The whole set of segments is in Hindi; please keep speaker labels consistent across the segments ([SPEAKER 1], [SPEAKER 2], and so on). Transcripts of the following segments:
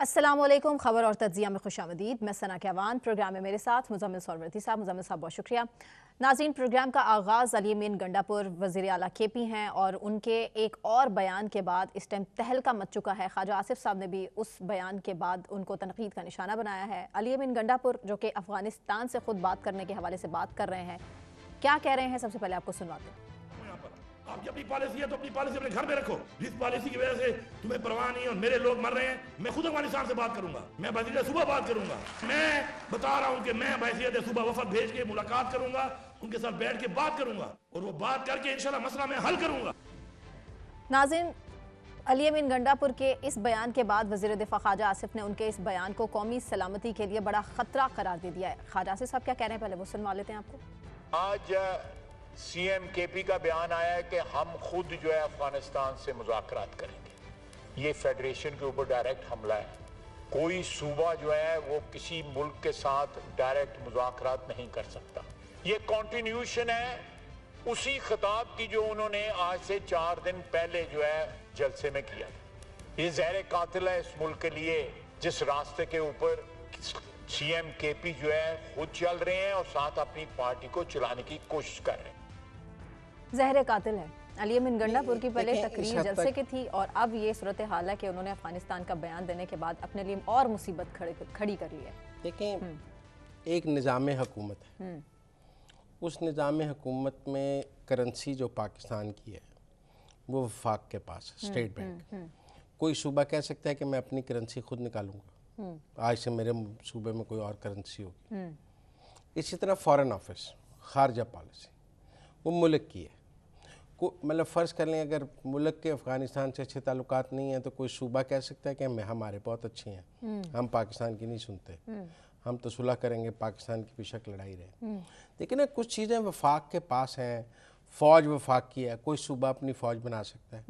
[SPEAKER 1] अस्सलामुअलैकुम। खबर और तज्जिया में खुशामदीद। मैं सना कहवान। प्रोग्राम में मेरे साथ मुजम्मिल सरवरती साहब। मुजम्मिल साहब बहुत शुक्रिया। नाज़रीन, प्रोग्राम का आगाज़ अली अमीन गंडापुर वज़ीर आला केपी हैं और उनके एक और बयान के बाद इस टाइम तहलका मच चुका है। ख्वाजा आसिफ साहब ने भी उस बयान के बाद उनको तनकीद का निशाना बनाया है। अली अमीन गंडापुर जो कि अफगानिस्तान से खुद बात करने के हवाले से बात कर रहे हैं, क्या कह रहे हैं सबसे पहले आपको सुनवाते हैं।
[SPEAKER 2] आपकी अपनी पॉलिसी है तो अपनी पॉलिसी अपने घर में रखो। जिस पॉलिसी की वजह से तुम्हें परवाह नहीं है और मेरे लोग मर रहे हैं, मैं खुद अफगानिस्तान से बात करूंगा, मैं बहसीयत सुबह बात करूंगा। मैं बता रहा हूं कि मैं बहसीयत सुबह वफद भेज के मुलाकात करूंगा, उनके साथ बैठ के बात करूंगा और वो बात करके इंशाल्लाह मसला मैं हल करूंगा।
[SPEAKER 1] नाज़रीन, अली अमीन गंडापुर के इस बयान के बाद वज़ीर दिफा ख्वाजा आसिफ ने उनके इस बयान को कौमी सलामती के लिए बड़ा खतरा करार दे दिया है। ख्वाजा आसिफ साहब क्या कह रहे हैं, पहले वो सुनवा लेते हैं आपको।
[SPEAKER 3] आज सीएम केपी का बयान आया है कि हम खुद जो है अफगानिस्तान से मुज़ाकरात करेंगे। ये फेडरेशन के ऊपर डायरेक्ट हमला है। कोई सूबा जो है वो किसी मुल्क के साथ डायरेक्ट मुज़ाकरात नहीं कर सकता। ये कॉन्टिन्यूशन है उसी खिताब की जो उन्होंने आज से 4 दिन पहले जो है जलसे में किया। ये ज़हर कातिल है इस मुल्क के लिए, जिस रास्ते के ऊपर सीएम केपी जो है खुद चल रहे हैं और साथ अपनी पार्टी को चलाने की कोशिश कर रहे हैं।
[SPEAKER 1] ज़हर कातिल है। अली अमीन गंडापुर की पहले तकरीर जलसे की थी और अब ये सूरत हाल है कि उन्होंने अफगानिस्तान का बयान देने के बाद अपने लिए और मुसीबत खड़ी कर ली है।
[SPEAKER 4] देखें, एक निज़ाम हुकूमत है, उस निज़ाम हुकूमत में करेंसी जो पाकिस्तान की है वो वफाक के पास है, स्टेट बैंक। कोई सूबा कह सकता है कि मैं अपनी करेंसी खुद निकालूंगा, आज से मेरे सूबे में कोई और करेंसी होगी। इसी तरह फॉरेन ऑफिस, खारजा पॉलिसी वो मुल्क की है। मतलब फ़र्ज़ कर लें अगर मुल्क के अफ़गानिस्तान से अच्छे ताल्लुकात नहीं हैं तो कोई सूबा कह सकता है कि हमारे बहुत अच्छे हैं, हम पाकिस्तान की नहीं सुनते, हम तो सुलह करेंगे, पाकिस्तान की बेशक लड़ाई रहे। लेकिन कुछ चीज़ें वफाक के पास हैं, फ़ौज वफाक की है, कोई सूबा अपनी फ़ौज बना सकता है?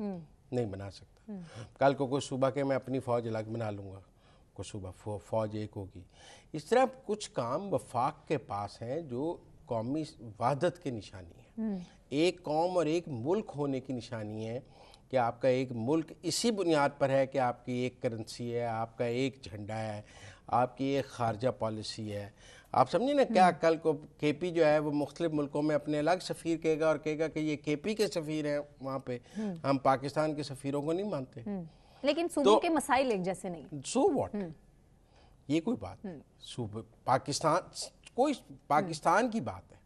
[SPEAKER 4] नहीं बना सकता। कल को कोई सूबा के मैं अपनी फ़ौज अलग बना लूँगा, कोई सूबा फ़ौज एक होगी। इस तरह कुछ काम वफाक के पास हैं जो कौमी वहदत की निशानी है, एक कौम और एक मुल्क होने की निशानी है कि आपका एक मुल्क इसी बुनियाद पर है कि आपकी एक करेंसी है, आपका एक झंडा है, आपकी एक खारजा पॉलिसी है। आप समझिए ना, क्या कल को केपी जो है वो मुख्तलिफ मुल्कों में अपने अलग सफ़ीर कहेगा और कहेगा कि ये केपी के सफ़ीर हैं वहाँ पे, हम पाकिस्तान के सफ़ीरों को नहीं मानते।
[SPEAKER 1] लेकिन सूबों के मसाइल एक जैसे नहीं।
[SPEAKER 4] सो व्हाट, ये कोई बात सूबे पाकिस्तान, कोई पाकिस्तान की बात है।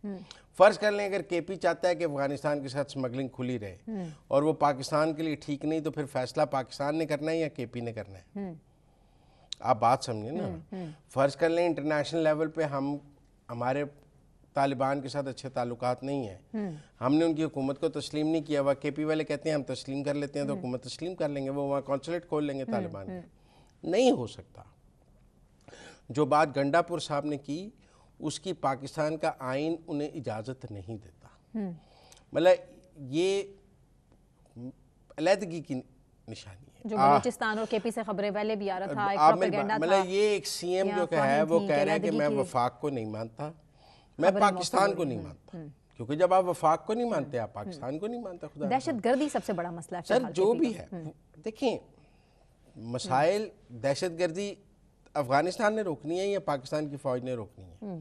[SPEAKER 4] फ़र्ज़ कर लें अगर केपी चाहता है कि अफगानिस्तान के साथ स्मगलिंग खुली रहे और वो पाकिस्तान के लिए ठीक नहीं, तो फिर फैसला पाकिस्तान ने करना है या केपी ने करना है? आप बात समझिए ना। फ़र्ज़ कर लें इंटरनेशनल लेवल पे हमारे तालिबान के साथ अच्छे ताल्लुकात नहीं हैं, हमने उनकी हुकूमत को तस्लीम नहीं किया हुआ, केपी वाले कहते हैं हम तस्लीम कर लेते हैं तो हुकूमत तस्लीम कर लेंगे, वो वहाँ कौंसलेट खोल लेंगे तालिबान के। नहीं हो सकता। जो बात गंडापुर साहब ने की उसकी पाकिस्तान का आइन उन्हें इजाज़त नहीं देता। मतलब ये अलहदगी की निशानी है।
[SPEAKER 1] जो बलूचिस्तान और केपी से खबरें पहले भी आ रहा था, एक प्रोपेगेंडा था।
[SPEAKER 4] मतलब ये एक सीएम जो है वो कह रहा है कि मैं वफाक को नहीं मानता, मैं पाकिस्तान को नहीं मानता, क्योंकि जब आप वफाक को नहीं मानते आप पाकिस्तान को नहीं मानते। खुदा
[SPEAKER 1] दहशतगर्दी सबसे बड़ा मसला है
[SPEAKER 4] सर, जो भी है। देखें, मसाइल दहशतगर्दी अफगानिस्तान ने रोकनी है या पाकिस्तान की फ़ौज ने रोकनी है?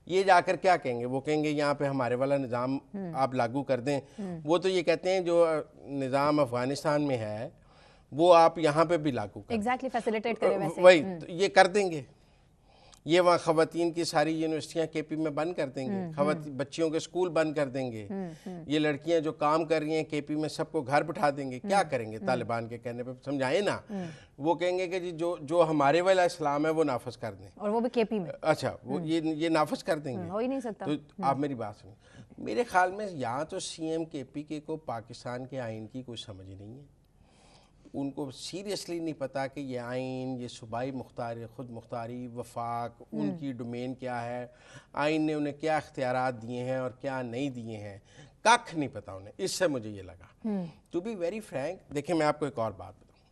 [SPEAKER 4] ये जाकर क्या कहेंगे? वो कहेंगे यहाँ पे हमारे वाला निज़ाम आप लागू कर दें। वो तो ये कहते हैं जो निज़ाम अफगानिस्तान में है वो आप यहाँ पे भी लागू करें।
[SPEAKER 1] एग्जैक्टली, फैसिलिटेट करें वैसे।
[SPEAKER 4] वही तो ये कर देंगे। ये वहाँ ख़वातीन की सारी यूनिवर्सिटियाँ केपी में बंद कर देंगे, बच्चियों के स्कूल बंद कर देंगे। ये लड़कियाँ जो काम कर रही हैं केपी में सबको घर बिठा देंगे। क्या करेंगे? तालिबान के कहने पे समझाए ना। वो कहेंगे कि जी जो हमारे वाला इस्लाम है वो नाफज कर दें, और
[SPEAKER 1] वो भी केपी में।
[SPEAKER 4] अच्छा, वो ये नाफज कर देंगे,
[SPEAKER 1] हो ही नहीं सकता।
[SPEAKER 4] तो आप मेरी बात सुनिए। मेरे ख्याल में यहाँ तो सीएम केपी के को पाकिस्तान के आइन की कोई समझ नहीं है। उनको सीरियसली नहीं पता कि ये आइन, ये सूबाई मुख्तारी, खुद मुख्तारी, वफाक, उनकी डोमेन क्या है, आइन ने उन्हें क्या इख्तियारात दिए हैं और क्या नहीं दिए हैं, कख नहीं पता उन्हें। इससे मुझे ये लगा, टू बी वेरी फ्रैंक। देखिए, मैं आपको एक और बात बताऊँ,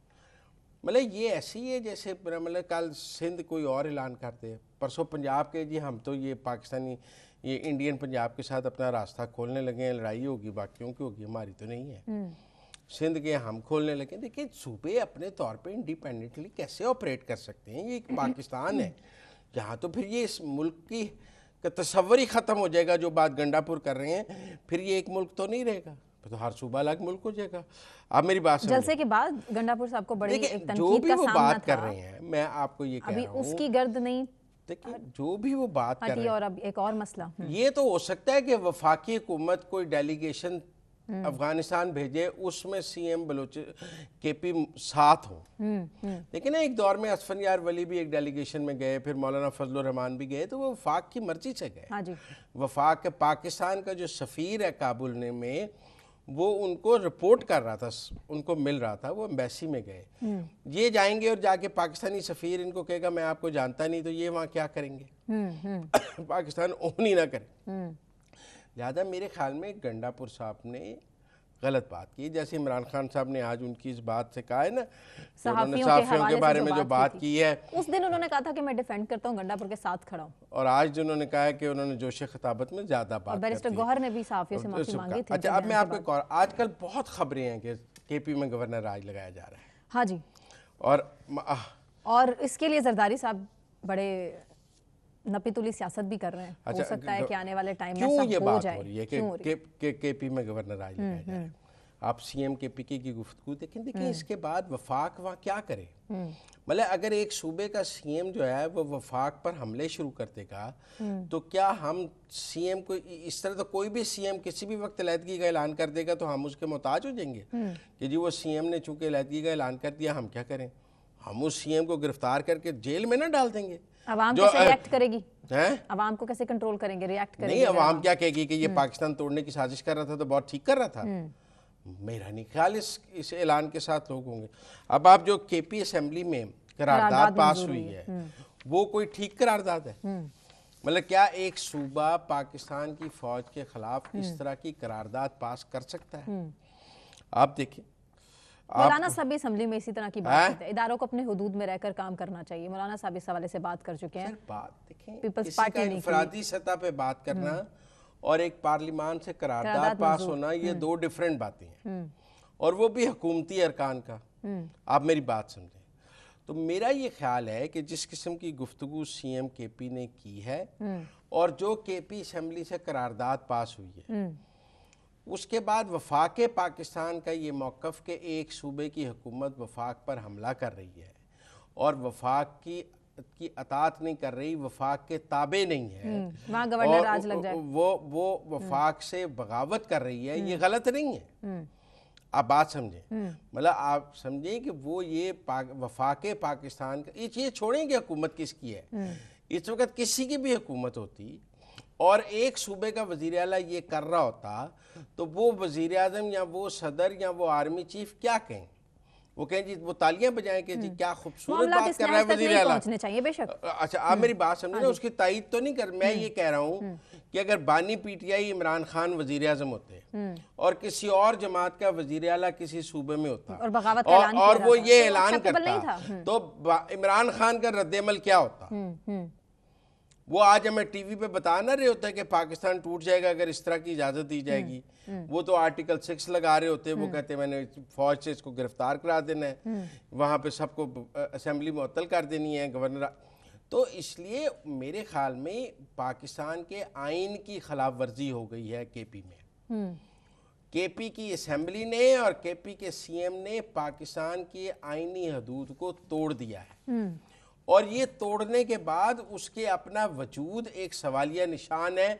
[SPEAKER 4] मतलब ये ऐसी है जैसे मतलब कल सिंध कोई और ऐलान करते, परसों पंजाब के जी हम तो ये पाकिस्तानी, ये इंडियन पंजाब के साथ अपना रास्ता खोलने लगे हैं, लड़ाई होगी, बाकियों की होगी, हमारी तो नहीं है। सिंध के हम खोलने लगे। देखिए सूबे अपने तौर पे इंडिपेंडेंटली कैसे ऑपरेट कर सकते हैं, ये एक पाकिस्तान है यहाँ, तो फिर ये इस मुल्क की का तस्वर ही ख़त्म हो जाएगा। जो बात गंडापुर कर रहे हैं, फिर ये एक मुल्क तो नहीं रहेगा, तो हर सूबा अलग मुल्क हो जाएगा। आप मेरी बात समझिए।
[SPEAKER 1] जलसे के बाद गंडापुर साहब को बड़ी एक
[SPEAKER 4] देखिए
[SPEAKER 1] तनकीद
[SPEAKER 4] जो भी
[SPEAKER 1] का
[SPEAKER 4] वो
[SPEAKER 1] सामना
[SPEAKER 4] बात कर
[SPEAKER 1] था,
[SPEAKER 4] रहे हैं, मैं आपको ये कह
[SPEAKER 1] अभी
[SPEAKER 4] रहा हूँ,
[SPEAKER 1] उसकी गर्द नहीं
[SPEAKER 4] देखिए जो भी वो बात कर
[SPEAKER 1] हटी।
[SPEAKER 4] रहे हैं,
[SPEAKER 1] और अब एक और मसला,
[SPEAKER 4] ये तो हो सकता है कि वफाकी हुकूमत कोई डेलीगेशन अफगानिस्तान भेजे, उसमें सीएम बलोच केपी साथ हो। लेकिन एक दौर में असफनयार वली भी एक डेलीगेशन में गए, फिर मौलाना फजलुर रहमान भी गए, तो वो वफाक की मर्जी से गए।
[SPEAKER 1] हाँ जी।
[SPEAKER 4] वफाक पाकिस्तान का जो सफ़ीर है काबुल में, वो उनको रिपोर्ट कर रहा था, उनको मिल रहा था, वो एम्बेसी में गए। ये जाएंगे और जाके पाकिस्तानी सफ़ीर इनको कहेगा मैं आपको जानता नहीं, तो ये वहाँ क्या करेंगे? पाकिस्तान ओन ही ना करे। लिहाजा मेरे ख्याल में गंडापुर साहब ने गलत बात की। जैसे इमरान खान साहब ने आज उनकी इस बात से कहा है ना, सहाफ़ियों के बारे में जो बात की है,
[SPEAKER 1] उस दिन उन्होंने कहा था कि मैं डिफेंड करता हूँ, गंडापुर के साथ खड़ा हूँ,
[SPEAKER 4] और आज जो उन्होंने कहा है कि उन्होंने जोश खिताबत में ज़्यादा बात
[SPEAKER 1] बैरिस्टर गौहर ने भी सहाफ़ियों से माफी मांगी थी।
[SPEAKER 4] अच्छा, अब मैं आपको एक और, आजकल बहुत खबरें हैं कि केपी में गवर्नर राज लगाया जा रहा है।
[SPEAKER 1] हाँ जी।
[SPEAKER 4] और
[SPEAKER 1] इसके लिए जरदारी साहब बड़े नपीतुली सियासत भी कर रहे हैं।
[SPEAKER 4] अच्छा,
[SPEAKER 1] हो सकता है कि आने वाले टाइम में
[SPEAKER 4] क्यों
[SPEAKER 1] ऐसा
[SPEAKER 4] ये
[SPEAKER 1] हो
[SPEAKER 4] बात
[SPEAKER 1] जाए।
[SPEAKER 4] हो रही है कि केपी में गवर्नर राज लगाया जाए? आप सीएम के पीके की गुफ्तगू देखें, देखिए इसके बाद वफाक वहाँ क्या करे। मतलब अगर एक सूबे का सीएम जो है वो वफाक पर हमले शुरू कर देगा, तो क्या हम सीएम को इस तरह, तो कोई भी सीएम किसी भी वक्त अलहदगी का ऐलान कर देगा तो हम उसके मोहताज हो जाएंगे कि जी वो सीएम ने चूंकि अलहदगी का ऐलान कर दिया, हम क्या करें? हम उस सीएम को गिरफ्तार करके जेल में ना डाल देंगे।
[SPEAKER 1] अवाम कैसे रिएक्ट करेगी?
[SPEAKER 4] हैं?
[SPEAKER 1] अवाम को कैसे कंट्रोल करेंगे, रिएक्ट करेंगे?
[SPEAKER 4] नहीं, अवाम क्या कहेगी कि ये पाकिस्तान तोड़ने की साजिश कर रहा था, तो बहुत ठीक कर रहा था। मेरा नहीं ख्याल इस ऐलान के साथ लोग होंगे। अब आप जो केपी असेंबली में करारदाद पास हुई है, वो कोई ठीक करारदाद है? मतलब क्या एक सूबा पाकिस्तान की फौज के खिलाफ इस तरह की करारदाद पास कर सकता है? आप देखिए,
[SPEAKER 1] मौलाना साहब भी असेंबली में इसी तरह की बात करते हैं, इदारों को अपने हुदूद में रहकर काम करना चाहिए। मौलाना साहब इस हवाले से बात कर चुके हैं।
[SPEAKER 4] बात देखें,
[SPEAKER 1] पीपल्स
[SPEAKER 4] किसी
[SPEAKER 1] पार्टी
[SPEAKER 4] का
[SPEAKER 1] ने
[SPEAKER 4] इंफरादी सतह पे बात करना और एक पार्लियामान से करारदाद पास होना, ये दो डिफरेंट बातें हैं, और वो भी हुकूमती अरकान का। आप मेरी बात समझें। तो मेरा ये ख्याल है कि जिस किस्म की गुफ्तगू सीएम केपी ने की है और जो केपी असेंबली से करारदाद पास हुई है, उसके बाद वफाक पाकिस्तान का ये मौक़िफ़ कि एक सूबे की हुकूमत वफाक पर हमला कर रही है और वफाक की अतात नहीं कर रही, वफाक के ताबे नहीं है,
[SPEAKER 1] वहाँ गवर्नर राज लग जाए,
[SPEAKER 4] वो वफाक से बगावत कर रही है, ये गलत नहीं है। आप बात समझें, मतलब आप समझें कि वो ये वफाक पाकिस्तान का, ये छोड़ें कि हुकूमत किसकी है। इस वक्त किसी की भी हुकूमत होती और एक सूबे का वज़ीर आला ये कर रहा होता, तो वो वज़ीर आज़म या वो सदर या वो आर्मी चीफ क्या कहें? वो कहें जी, वो तालियां बजाएं कि जी क्या खूबसूरत बात कर रहा है वज़ीर आला।
[SPEAKER 1] चाहिए बेशक।
[SPEAKER 4] अच्छा, आप मेरी बात समझे ना, उसकी तायीद तो नहीं कर, मैं ये कह रहा हूँ कि अगर बानी पीटीआई इमरान खान वज़ीर आज़म होते और किसी और जमात का वज़ीर आला किसी सूबे में होता
[SPEAKER 1] और बगावत का ऐलान
[SPEAKER 4] और वो ये
[SPEAKER 1] तो
[SPEAKER 4] ऐलान
[SPEAKER 1] acceptable नहीं
[SPEAKER 4] करता,
[SPEAKER 1] था।
[SPEAKER 4] तो इमरान खान का रद्द-ए-अमल क्या होता? वो आज हमें टीवी पे बता ना रहे होते कि पाकिस्तान टूट जाएगा अगर इस तरह की इजाज़त दी जाएगी। वो तो आर्टिकल 6 लगा रहे होते, वो कहते मैंने फौज से इसको गिरफ्तार करा देना है, वहाँ पे सबको असेंबली मुअत्तल कर देनी है, गवर्नर। तो इसलिए मेरे ख्याल में पाकिस्तान के आइन की खिलाफ वर्जी हो गई है केपी में। केपी की असेंबली ने और केपी के सीएम ने पाकिस्तान की आइनी हदूद को तोड़ दिया है, और ये तोड़ने के बाद उसके अपना वजूद एक सवालिया निशान है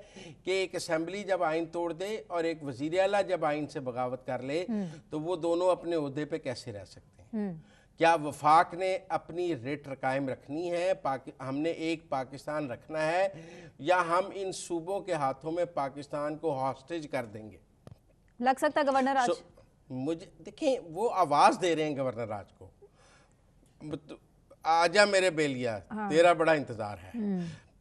[SPEAKER 4] कि एक असेंबली जब आइन तोड़ दे और एक वज़ीर आला जब आइन से बगावत कर ले, तो वो दोनों अपने ओहदे पे कैसे रह सकते हैं? क्या वफाक ने अपनी रेट कायम रखनी है, हमने एक पाकिस्तान रखना है, या हम इन सूबों के हाथों में पाकिस्तान को हॉस्टेज कर देंगे?
[SPEAKER 1] लग सकता है गवर्नर राज।
[SPEAKER 4] मुझे देखें, वो आवाज़ दे रहे हैं गवर्नर राज को, आजा मेरे बेलिया, तेरा बड़ा इंतजार है।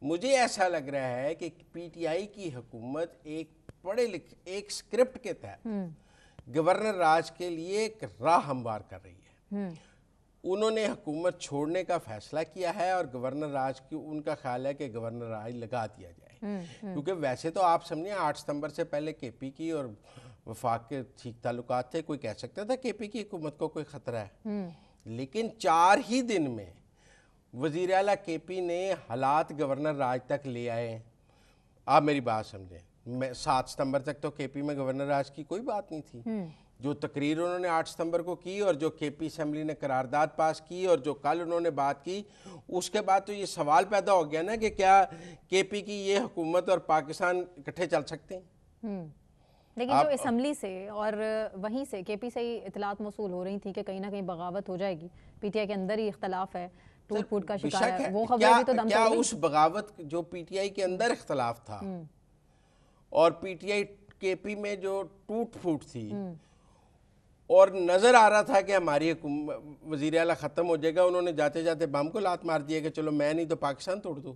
[SPEAKER 4] मुझे ऐसा लग रहा है कि पीटीआई की हुकूमत एक स्क्रिप्ट के तहत गवर्नर राज के लिए एक राह हमवार कर रही है। उन्होंने हुकूमत छोड़ने का फैसला किया है और गवर्नर राज की उनका ख्याल है कि गवर्नर राज लगा दिया जाए, क्योंकि वैसे तो आप समझिए 8 सितंबर से पहले केपी की और वफाक के ठीक ताल्लुकात थे, कोई कह सकता था केपी की हुकूमत को कोई ख़तरा है। लेकिन 4 ही दिन में वज़ीर आला केपी ने हालात गवर्नर राज तक ले आए। आप मेरी बात समझें, मैं 7 सितंबर तक तो केपी में गवर्नर राज की कोई बात नहीं थी। जो तकरीर उन्होंने 8 सितंबर को की और जो केपी असम्बली ने करारदाद पास की और जो कल उन्होंने बात की, उसके बाद तो ये सवाल पैदा हो गया ना कि क्या केपी की ये हुकूमत और पाकिस्तान इकट्ठे चल सकते हैं।
[SPEAKER 1] लेकिन जो असम्बली से और वहीं से केपी से ही इतलात मौसूल हो रही थी कि कहीं ना कहीं बगावत हो जाएगी, पीटीआई के अंदर ही इख्तलाफ है, टूट फूट का शिकार है, वो खबर भी तो दम
[SPEAKER 4] क्या
[SPEAKER 1] तोड़
[SPEAKER 4] उस बगावत जो पीटीआई के अंदर इख्तलाफ था और पीटीआई केपी में जो टूट फूट थी और नजर आ रहा था कि हमारी वजीर आला खत्म हो जाएगा, उन्होंने जाते जाते बम को लात मार दिया कि चलो मैं नहीं तो पाकिस्तान तोड़ दूं।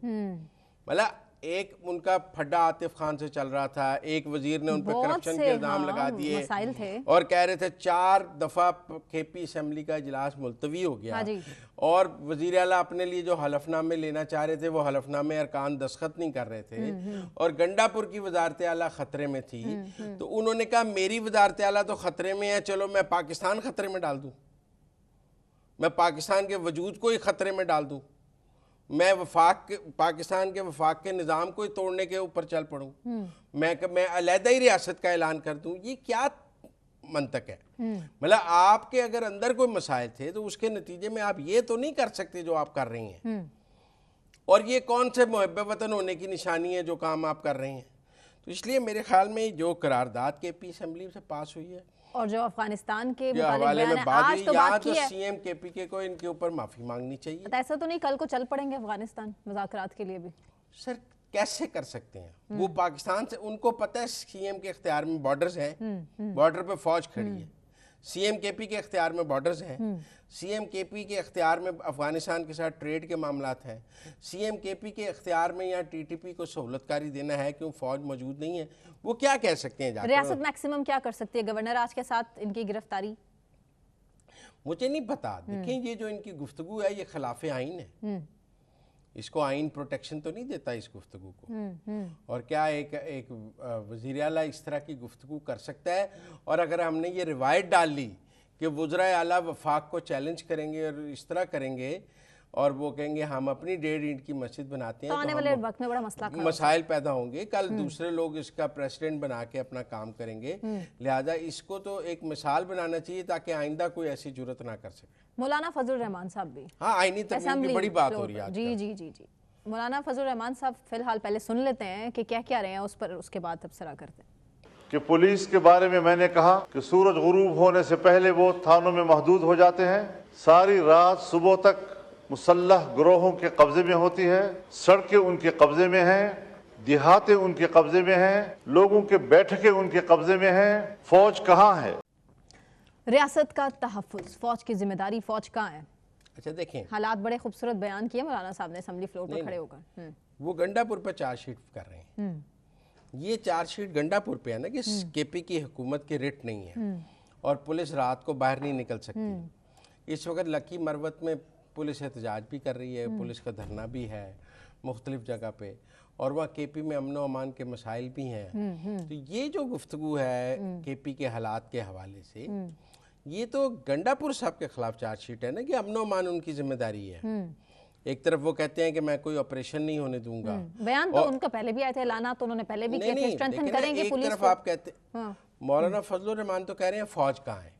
[SPEAKER 4] मतलब एक उनका फड्डा आतिफ खान से चल रहा था, एक वजीर ने उन पर करप्शन के इल्जाम लगा दिए और कह रहे थे 4 दफा केपी असम्बली का इजलास मुलतवी हो गया। और वजीर आला अपने लिए जो हलफनामे लेना चाह रहे थे वो हलफनामे अरकान दस्तखत नहीं कर रहे थे और गंडापुर की वजारत आला खतरे में थी। तो उन्होंने कहा मेरी वजारत आला तो खतरे में है, चलो मैं पाकिस्तान खतरे में डाल दूं, मैं पाकिस्तान के वजूद को ही खतरे में डाल दूं, मैं पाकिस्तान के वफाक के निज़ाम को ही तोड़ने के ऊपर चल पड़ूं, मैं अलहदा ही रियासत का ऐलान कर दूं। ये क्या मंतक है? मतलब आपके अगर अंदर कोई मसाइल थे तो उसके नतीजे में आप ये तो नहीं कर सकते जो आप कर रही हैं। और ये कौन से मुहब्बे वतन होने की निशानी है जो काम आप कर रही हैं? तो इसलिए मेरे ख्याल में जो करारदाद केपी असम्बली से पास हुई है
[SPEAKER 1] और जो अफगानिस्तान के
[SPEAKER 4] हवाले में
[SPEAKER 1] आज तो बात की है,
[SPEAKER 4] सीएम केपी के को इनके ऊपर माफी मांगनी चाहिए।
[SPEAKER 1] ऐसा तो नहीं कल को चल पड़ेंगे अफगानिस्तान मुज़ाकरात के लिए भी?
[SPEAKER 4] सर कैसे कर सकते हैं? वो पाकिस्तान से, उनको पता है सीएम के इख्तियार में बॉर्डर्स हैं, बॉर्डर पे फौज खड़ी है। सीएम केपी के इख्तियार में बॉर्डर्स हैं, सीएम केपी के इख्तियार में अफगानिस्तान के साथ ट्रेड के मामलात हैं, सीएम केपी के इख्तियार में यहाँ टीटीपी को सहूलतकारी देना है, क्यों फौज मौजूद नहीं है। वो क्या कह सकते हैं?
[SPEAKER 1] रियासत मैक्सिमम क्या कर सकती है गवर्नर आज के साथ इनकी गिरफ्तारी?
[SPEAKER 4] मुझे नहीं पता। देखिए ये जो इनकी गुफ्तगू है ये खिलाफ आइन है, इसको आइन प्रोटेक्शन तो नहीं देता इस गुफ्तगू को। और क्या एक वज़ीर आला इस तरह की गुफ्तगू कर सकता है? और अगर हमने ये रिवायत डाल ली कि वज़राए आला वफाक को चैलेंज करेंगे और इस तरह करेंगे और वो कहेंगे हम अपनी 1.5 ईंट की मस्जिद बनाते हैं,
[SPEAKER 1] तो आने वाले वक्त में बड़ा
[SPEAKER 4] मसाइल पैदा होंगे। कल दूसरे लोग इसका प्रेसिडेंट बना के अपना काम करेंगे। लिहाजा इसको तो एक मिसाल बनाना चाहिए ताकि आइंदा कोई ऐसी जुर्रत ना कर सके।
[SPEAKER 1] मौलाना फजल रहमान साहब भी,
[SPEAKER 4] हाँ, आईनी तकमील की बड़ी बात हो रही है।
[SPEAKER 1] जी जी जी जी मौलाना फजल रहमान साहब फिलहाल पहले सुन लेते हैं कि क्या क्या रहे हैं उस पर, उसके बाद तबसरा करते हैं।
[SPEAKER 5] कि पुलिस के बारे में मैंने कहा कि सूरज गुरूब होने से पहले वो थानों में महदूद हो जाते हैं, सारी रात सुबह तक मुसल्लह ग्रोहों के कब्जे में होती है, सड़कें उनके कब्जे में हैं, देहातें उनके कब्जे में हैं, लोगों के बैठकें उनके कब्जे में हैं। फौज कहाँ है?
[SPEAKER 1] रियासत का तहफ़्फ़ुज़, फौज की जिम्मेदारी, फौज कहाँ है?
[SPEAKER 4] अच्छा देखें,
[SPEAKER 1] हालात बड़े खूबसूरत बयान किए मौलाना साहब ने असेंबली फ्लोर पर खड़े होकर।
[SPEAKER 4] वो गंडापुर पर चार्जशीट कर रहे हैं। ये चार्जशीट गंडापुर पे है ना कि केपी की हुकूमत की रिट नहीं है और पुलिस रात को बाहर नहीं निकल सकती। इस वक्त लकी मरवत में पुलिस एहतजाज भी कर रही है, पुलिस का धरना भी है मुख्तलिफ जगह पे, और वहाँ केपी में अमन अमान के मसाइल भी हैं। तो ये जो गुफ्तगू है केपी के हालात के हवाले से, ये तो गंडापुर साहब के खिलाफ चार्जशीट है ना कि अमन अमान उनकी जिम्मेदारी है। एक तरफ वो कहते हैं कि मैं कोई ऑपरेशन नहीं होने दूंगा,
[SPEAKER 1] बयान तो उनका पहले भी आए थे, ऐलाना तो उन्होंने पहले भी किए थे, स्ट्रेंथन करेंगे पुलिस को।
[SPEAKER 4] एक तरफ आप कहते, मौलाना फजलुर रहमान तो कह रहे हैं फौज कहाँ है,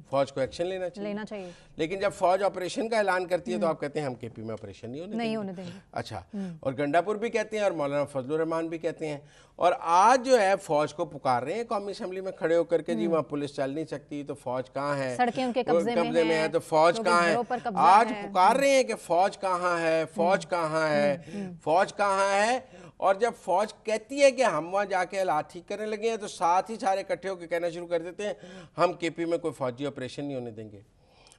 [SPEAKER 4] फौज को एक्शन लेना चाहिए। लेकिन जब फौज ऑपरेशन का ऐलान करती है तो आप कहते हैं हम केपी में ऑपरेशन नहीं होने देंगे। अच्छा, और गंडापुर भी कहते हैं और मौलाना फजलुर रहमान भी कहते हैं। और आज जो है फौज को पुकार रहे हैं कौमी असेंबली में खड़े होकर के, जी वहाँ पुलिस चल नहीं सकती तो फौज कहाँ है,
[SPEAKER 1] सड़कें उनके कब्जे में
[SPEAKER 4] है तो फौज कहाँ है। आज पुकार रहे हैं कि फौज कहाँ है, फौज कहाँ है, फौज कहाँ है। और जब फौज कहती है कि हम वहाँ जाके हालात ठीक करने लगे हैं तो साथ ही सारे इकट्ठे होकर कहना शुरू कर देते हैं हम केपी में कोई फौजी ऑपरेशन नहीं होने देंगे।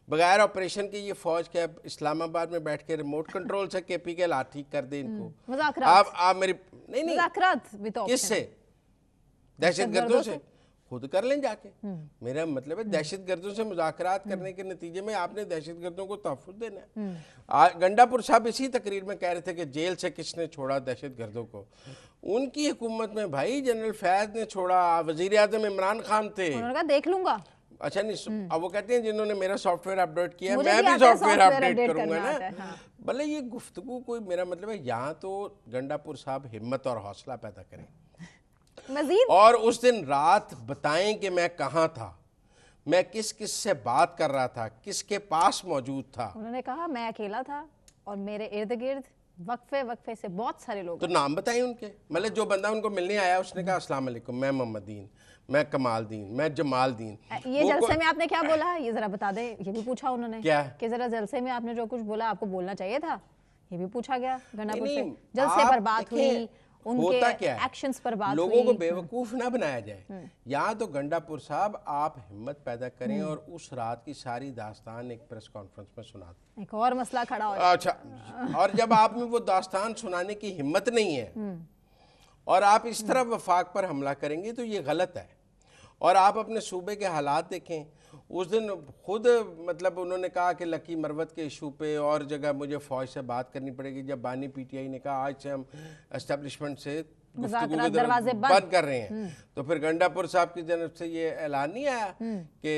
[SPEAKER 4] बगैर ऑपरेशन के ये फौज क्या इस्लामाबाद में बैठ के रिमोट कंट्रोल से केपी के हालात ठीक कर दे इनको? आप मेरी नहीं
[SPEAKER 1] मुज़ाकरात भी तो
[SPEAKER 4] किससे? दहशतगर्दों से? खुद कर लें जाके। मेरा मतलब है दहशत गर्दों से मुज़ाकरात करने के नतीजे में आपने दहशत गर्दों को तहफ़्फ़ुज़ देना है। गंडापुर साहब इसी तकरीर में कह रहे थे कि जेल से किसने छोड़ा दहशत गर्दों को। उनकी हुकूमत में भाई जनरल फैज़ ने छोड़ा, वज़ीर आज़म इमरान खान थे।
[SPEAKER 1] उन्होंने कहा देख लूंगा।
[SPEAKER 4] अच्छा नहीं, अब वो कहते हैं जिन्होंने मेरा सॉफ्टवेयर अपडेट किया
[SPEAKER 1] मुझे
[SPEAKER 4] मैं
[SPEAKER 1] भी
[SPEAKER 4] भी
[SPEAKER 1] आता है
[SPEAKER 4] सॉफ्टवेयर
[SPEAKER 1] सॉफ्टवेयर
[SPEAKER 4] अपडेट
[SPEAKER 1] अपडेट
[SPEAKER 4] करूंगा
[SPEAKER 1] करना
[SPEAKER 4] ना।
[SPEAKER 1] आता है, हाँ।
[SPEAKER 4] भले ये गुफ्तगू कोई, मेरा मतलब है यहाँ तो गंडापुर साहब हिम्मत और हौसला पैदा करें
[SPEAKER 1] मजीद
[SPEAKER 4] और उस दिन रात बताएं कि मैं कहाँ था, मैं किस किस से बात कर रहा था, किसके पास मौजूद था।
[SPEAKER 1] उन्होंने कहा मैं अकेला था और मेरे इर्द गिर्द वक्फे वक्फे से बहुत सारे लोग।
[SPEAKER 4] तो नाम बताएं उनके, मतलब जो बंदा उनको मिलने आया उसने कहा अस्सलाम वालेकुम, मैं मोहम्मदीन, मैं कमालदीन, मैं जमालदीन।
[SPEAKER 1] ये जलसे में आपने क्या बोला ये जरा बता दे, ये भी पूछा उन्होंने
[SPEAKER 4] क्या
[SPEAKER 1] कि जरा जलसे में आपने जो कुछ बोला आपको बोलना चाहिए था, ये भी पूछा गया गंडापुर से।
[SPEAKER 4] नहीं,
[SPEAKER 1] जलसे
[SPEAKER 4] आप
[SPEAKER 1] पर बात
[SPEAKER 4] देखिए,
[SPEAKER 1] हुई, उनके
[SPEAKER 4] होता क्या है,
[SPEAKER 1] एक्शंस पर बात
[SPEAKER 4] लोगों
[SPEAKER 1] हुई।
[SPEAKER 4] को बेवकूफ ना बनाया जाए। यहाँ तो गंडापुर साहब आप हिम्मत पैदा करें और उस रात की सारी दास्तान एक प्रेस कॉन्फ्रेंस में सुना दें।
[SPEAKER 1] एक और मसला खड़ा हो जाए।
[SPEAKER 4] अच्छा, और जब आप में वो दास्तान सुनाने की हिम्मत नहीं है और आप इस तरह वफाक पर हमला करेंगे तो ये गलत है। और आप अपने सूबे के हालात देखें, उस दिन खुद मतलब उन्होंने कहा कि लकी मरवत के इशू पे और जगह मुझे फ़ौज से बात करनी पड़ेगी। जब बानी पीटीआई ने कहा आज से हम एस्टेब्लिशमेंट से गुफ्तगू के
[SPEAKER 1] दरवाजे
[SPEAKER 4] बंद कर रहे हैं, तो फिर गंडापुर साहब की तरफ से ये ऐलान नहीं आया कि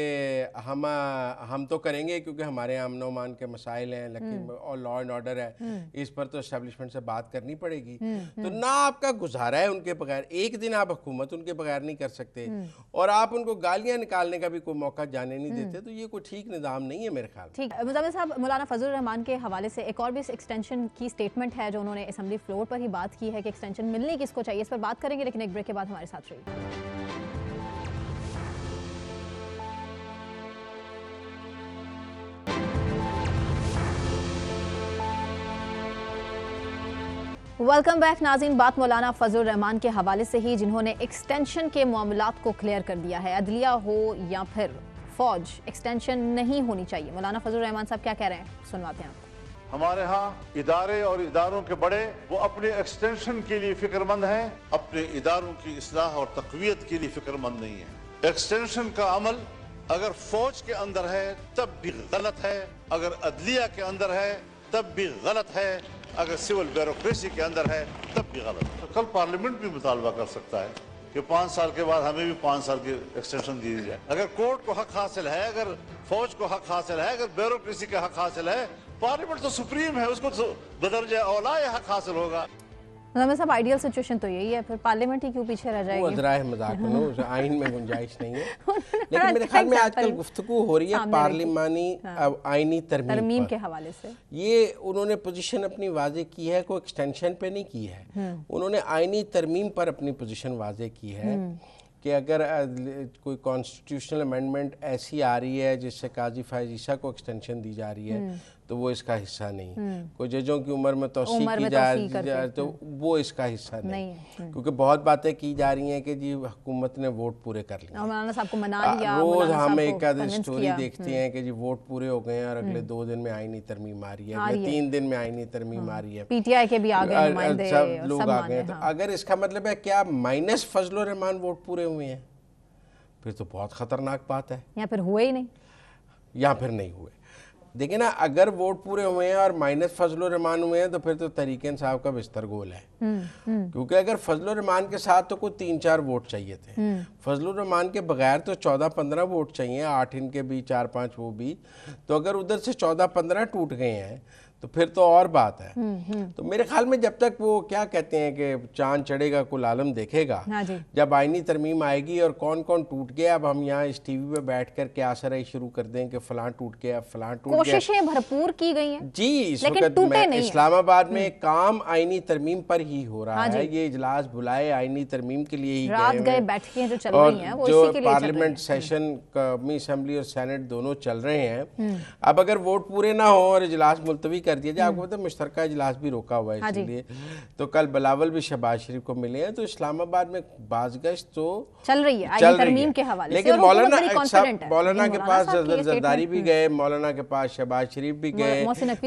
[SPEAKER 4] हम तो करेंगे क्योंकि हमारे यहाँ अमन अमान के मसाइल हैं, लकी और लॉ एंड ऑर्डर है, इस पर तो एस्टेब्लिशमेंट से बात करनी पड़ेगी। तो ना आपका गुजारा है उनके बगैर, एक दिन आप हुकूमत उनके बगैर नहीं कर सकते और आप उनको गालियाँ निकालने का भी कोई मौका जाने नहीं देते। तो ये कोई ठीक निज़ाम नहीं है मेरे ख्याल में।
[SPEAKER 1] ठीक, मुज़म्मिल साहब, मौलाना फजल रहमान के हवाले से एक और भी एक्सटेंशन की स्टेटमेंट है जो उन्होंने असेंबली फ्लोर पर ही बात की है कि एक्सटेंशन मिलनी किसको चाहिए, इस पर बात करेंगे लेकिन एक ब्रेक के बाद हमारे साथ रहिए। वेलकम बैक नाज़रीन। बात मौलाना फजल रहमान के हवाले से ही, जिन्होंने एक्सटेंशन के मामलात को क्लियर कर दिया है। अदलिया हो या फिर फौज, एक्सटेंशन नहीं होनी चाहिए। मौलाना फजल रहमान साहब क्या कह रहे हैं, सुनवाते हैं।
[SPEAKER 5] हमारे यहाँ इदारे और इदारों के बड़े वो अपने एक्सटेंशन के लिए फिक्रमंद हैं, अपने इदारों की इस्लाह और तक़वियत के लिए फिक्रमंद नहीं है। एक्सटेंशन का अमल अगर फौज के अंदर है तब भी गलत है, अगर अदलिया के अंदर है तब भी गलत है, अगर सिविल ब्यूरोक्रेसी के अंदर है तब भी गलत है। तो कल पार्लियामेंट भी मुतालबा कर सकता है कि 5 साल के बाद हमें भी 5 साल की एक्सटेंशन दी जाए। अगर कोर्ट को हक हासिल है, अगर फौज को हक हासिल है, अगर ब्यूरोक्रेसी का हक हासिल है, पार्लियामेंट तो सुप्रीम है, उसको तो बदरजा औला हक हासिल होगा।
[SPEAKER 1] मुज़म्मिल साहब, आइडियल सिचुएशन तो यही है, फिर पार्लियामेंट ही क्यों पीछे रह
[SPEAKER 4] वो
[SPEAKER 1] जाएगी।
[SPEAKER 4] अज़राए मजाक में उस आइन में गुंजाइश नहीं है। लेकिन मेरे ख्याल में आजकल गुफ्तगू हो रही है पार्लिमानी आइनी तरमीम
[SPEAKER 1] के हवाले से।
[SPEAKER 4] ये उन्होंने पोजीशन अपनी वाजे की है, कोई एक्सटेंशन पे नहीं की है, उन्होंने आइनी तरमीम पर अपनी पोजीशन वाजे की है कि अगर कोई कॉन्स्टिट्यूशनल अमेंडमेंट ऐसी आ रही है जिससे काजी फैज़ ईसा को एक्सटेंशन दी जा रही है तो वो इसका हिस्सा नहीं। कोई जजों की उम्र में तौसीक की जा रही है तो वो इसका हिस्सा नहीं, क्योंकि बहुत बातें की जा रही हैं कि जी हुकूमत ने वोट पूरे कर लिए।
[SPEAKER 1] मौलाना साहब को मना लिया,
[SPEAKER 4] रोज हम एक आध स्टोरी देखते हैं कि जी वोट पूरे हो गए हैं और अगले 2 दिन में आईनी तरमीम आ रही है, अगले 3 दिन में आईनी तरमीम आ रही है,
[SPEAKER 1] पीटीआई के भी आ गए नुमाइंदे,
[SPEAKER 4] सब लोग आ गए। तो अगर इसका मतलब है क्या माइनस फजल रहमान वोट पूरे हुए हैं, फिर तो बहुत खतरनाक बात है।
[SPEAKER 1] या फिर हुए ही नहीं,
[SPEAKER 4] या फिर नहीं हुए। देखिए ना, अगर वोट पूरे हुए हैं और माइनस फजल रहमान हुए हैं तो फिर तो तरीक़ इंसाफ का बिस्तर गोल है। क्योंकि अगर फजल रहमान के साथ तो कोई 3-4 वोट चाहिए थे, फजल रहमान के बगैर तो 14-15 वोट चाहिए, 8 इनके भी, 4-5 वो भी। तो अगर उधर से 14-15 टूट गए हैं तो फिर तो और बात है। तो मेरे ख्याल में जब तक वो क्या कहते हैं कि चांद चढ़ेगा कुल आलम देखेगा,
[SPEAKER 1] हाँ जी।
[SPEAKER 4] जब आईनी तरमीम आएगी और कौन कौन टूट गया, अब हम यहाँ इस टीवी पे बैठकर क्या सराई शुरू कर दें कि फलां टूट गया, फलां टूट गया।
[SPEAKER 1] कोशिशें भरपूर की गई हैं
[SPEAKER 4] जी, इस
[SPEAKER 1] लेकिन
[SPEAKER 4] वक्त
[SPEAKER 1] टूटे
[SPEAKER 4] मैं
[SPEAKER 1] नहीं
[SPEAKER 4] इस्लामाबाद में काम आईनी तरमीम पर ही हो रहा
[SPEAKER 1] हाँ
[SPEAKER 4] है। ये इजलास बुलाए आईनी तरमीम के लिए ही
[SPEAKER 1] रात गए बैठकें जो चल रही हैं वो
[SPEAKER 4] जो
[SPEAKER 1] इसी के लिए चल
[SPEAKER 4] पार्लियामेंट सेशन, कौमी असेंबली और सेनेट दोनों चल रहे हैं। अब अगर वोट पूरे ना हो और इजलास मुलतवी कर दिया जाए, आपको पता है मुश्तरका इजलास भी रोका हुआ है इसलिए, तो कल बिलावल भी शहबाज शरीफ को मिले हैं। तो इस्लामाबाद में बाज़गश्त तो
[SPEAKER 1] चल रही है आईनी तरमीम के हवाले से।
[SPEAKER 4] लेकिन मौलाना के पास जरदारी भी गए, मौलाना के पास शहबाज शरीफ भी गए,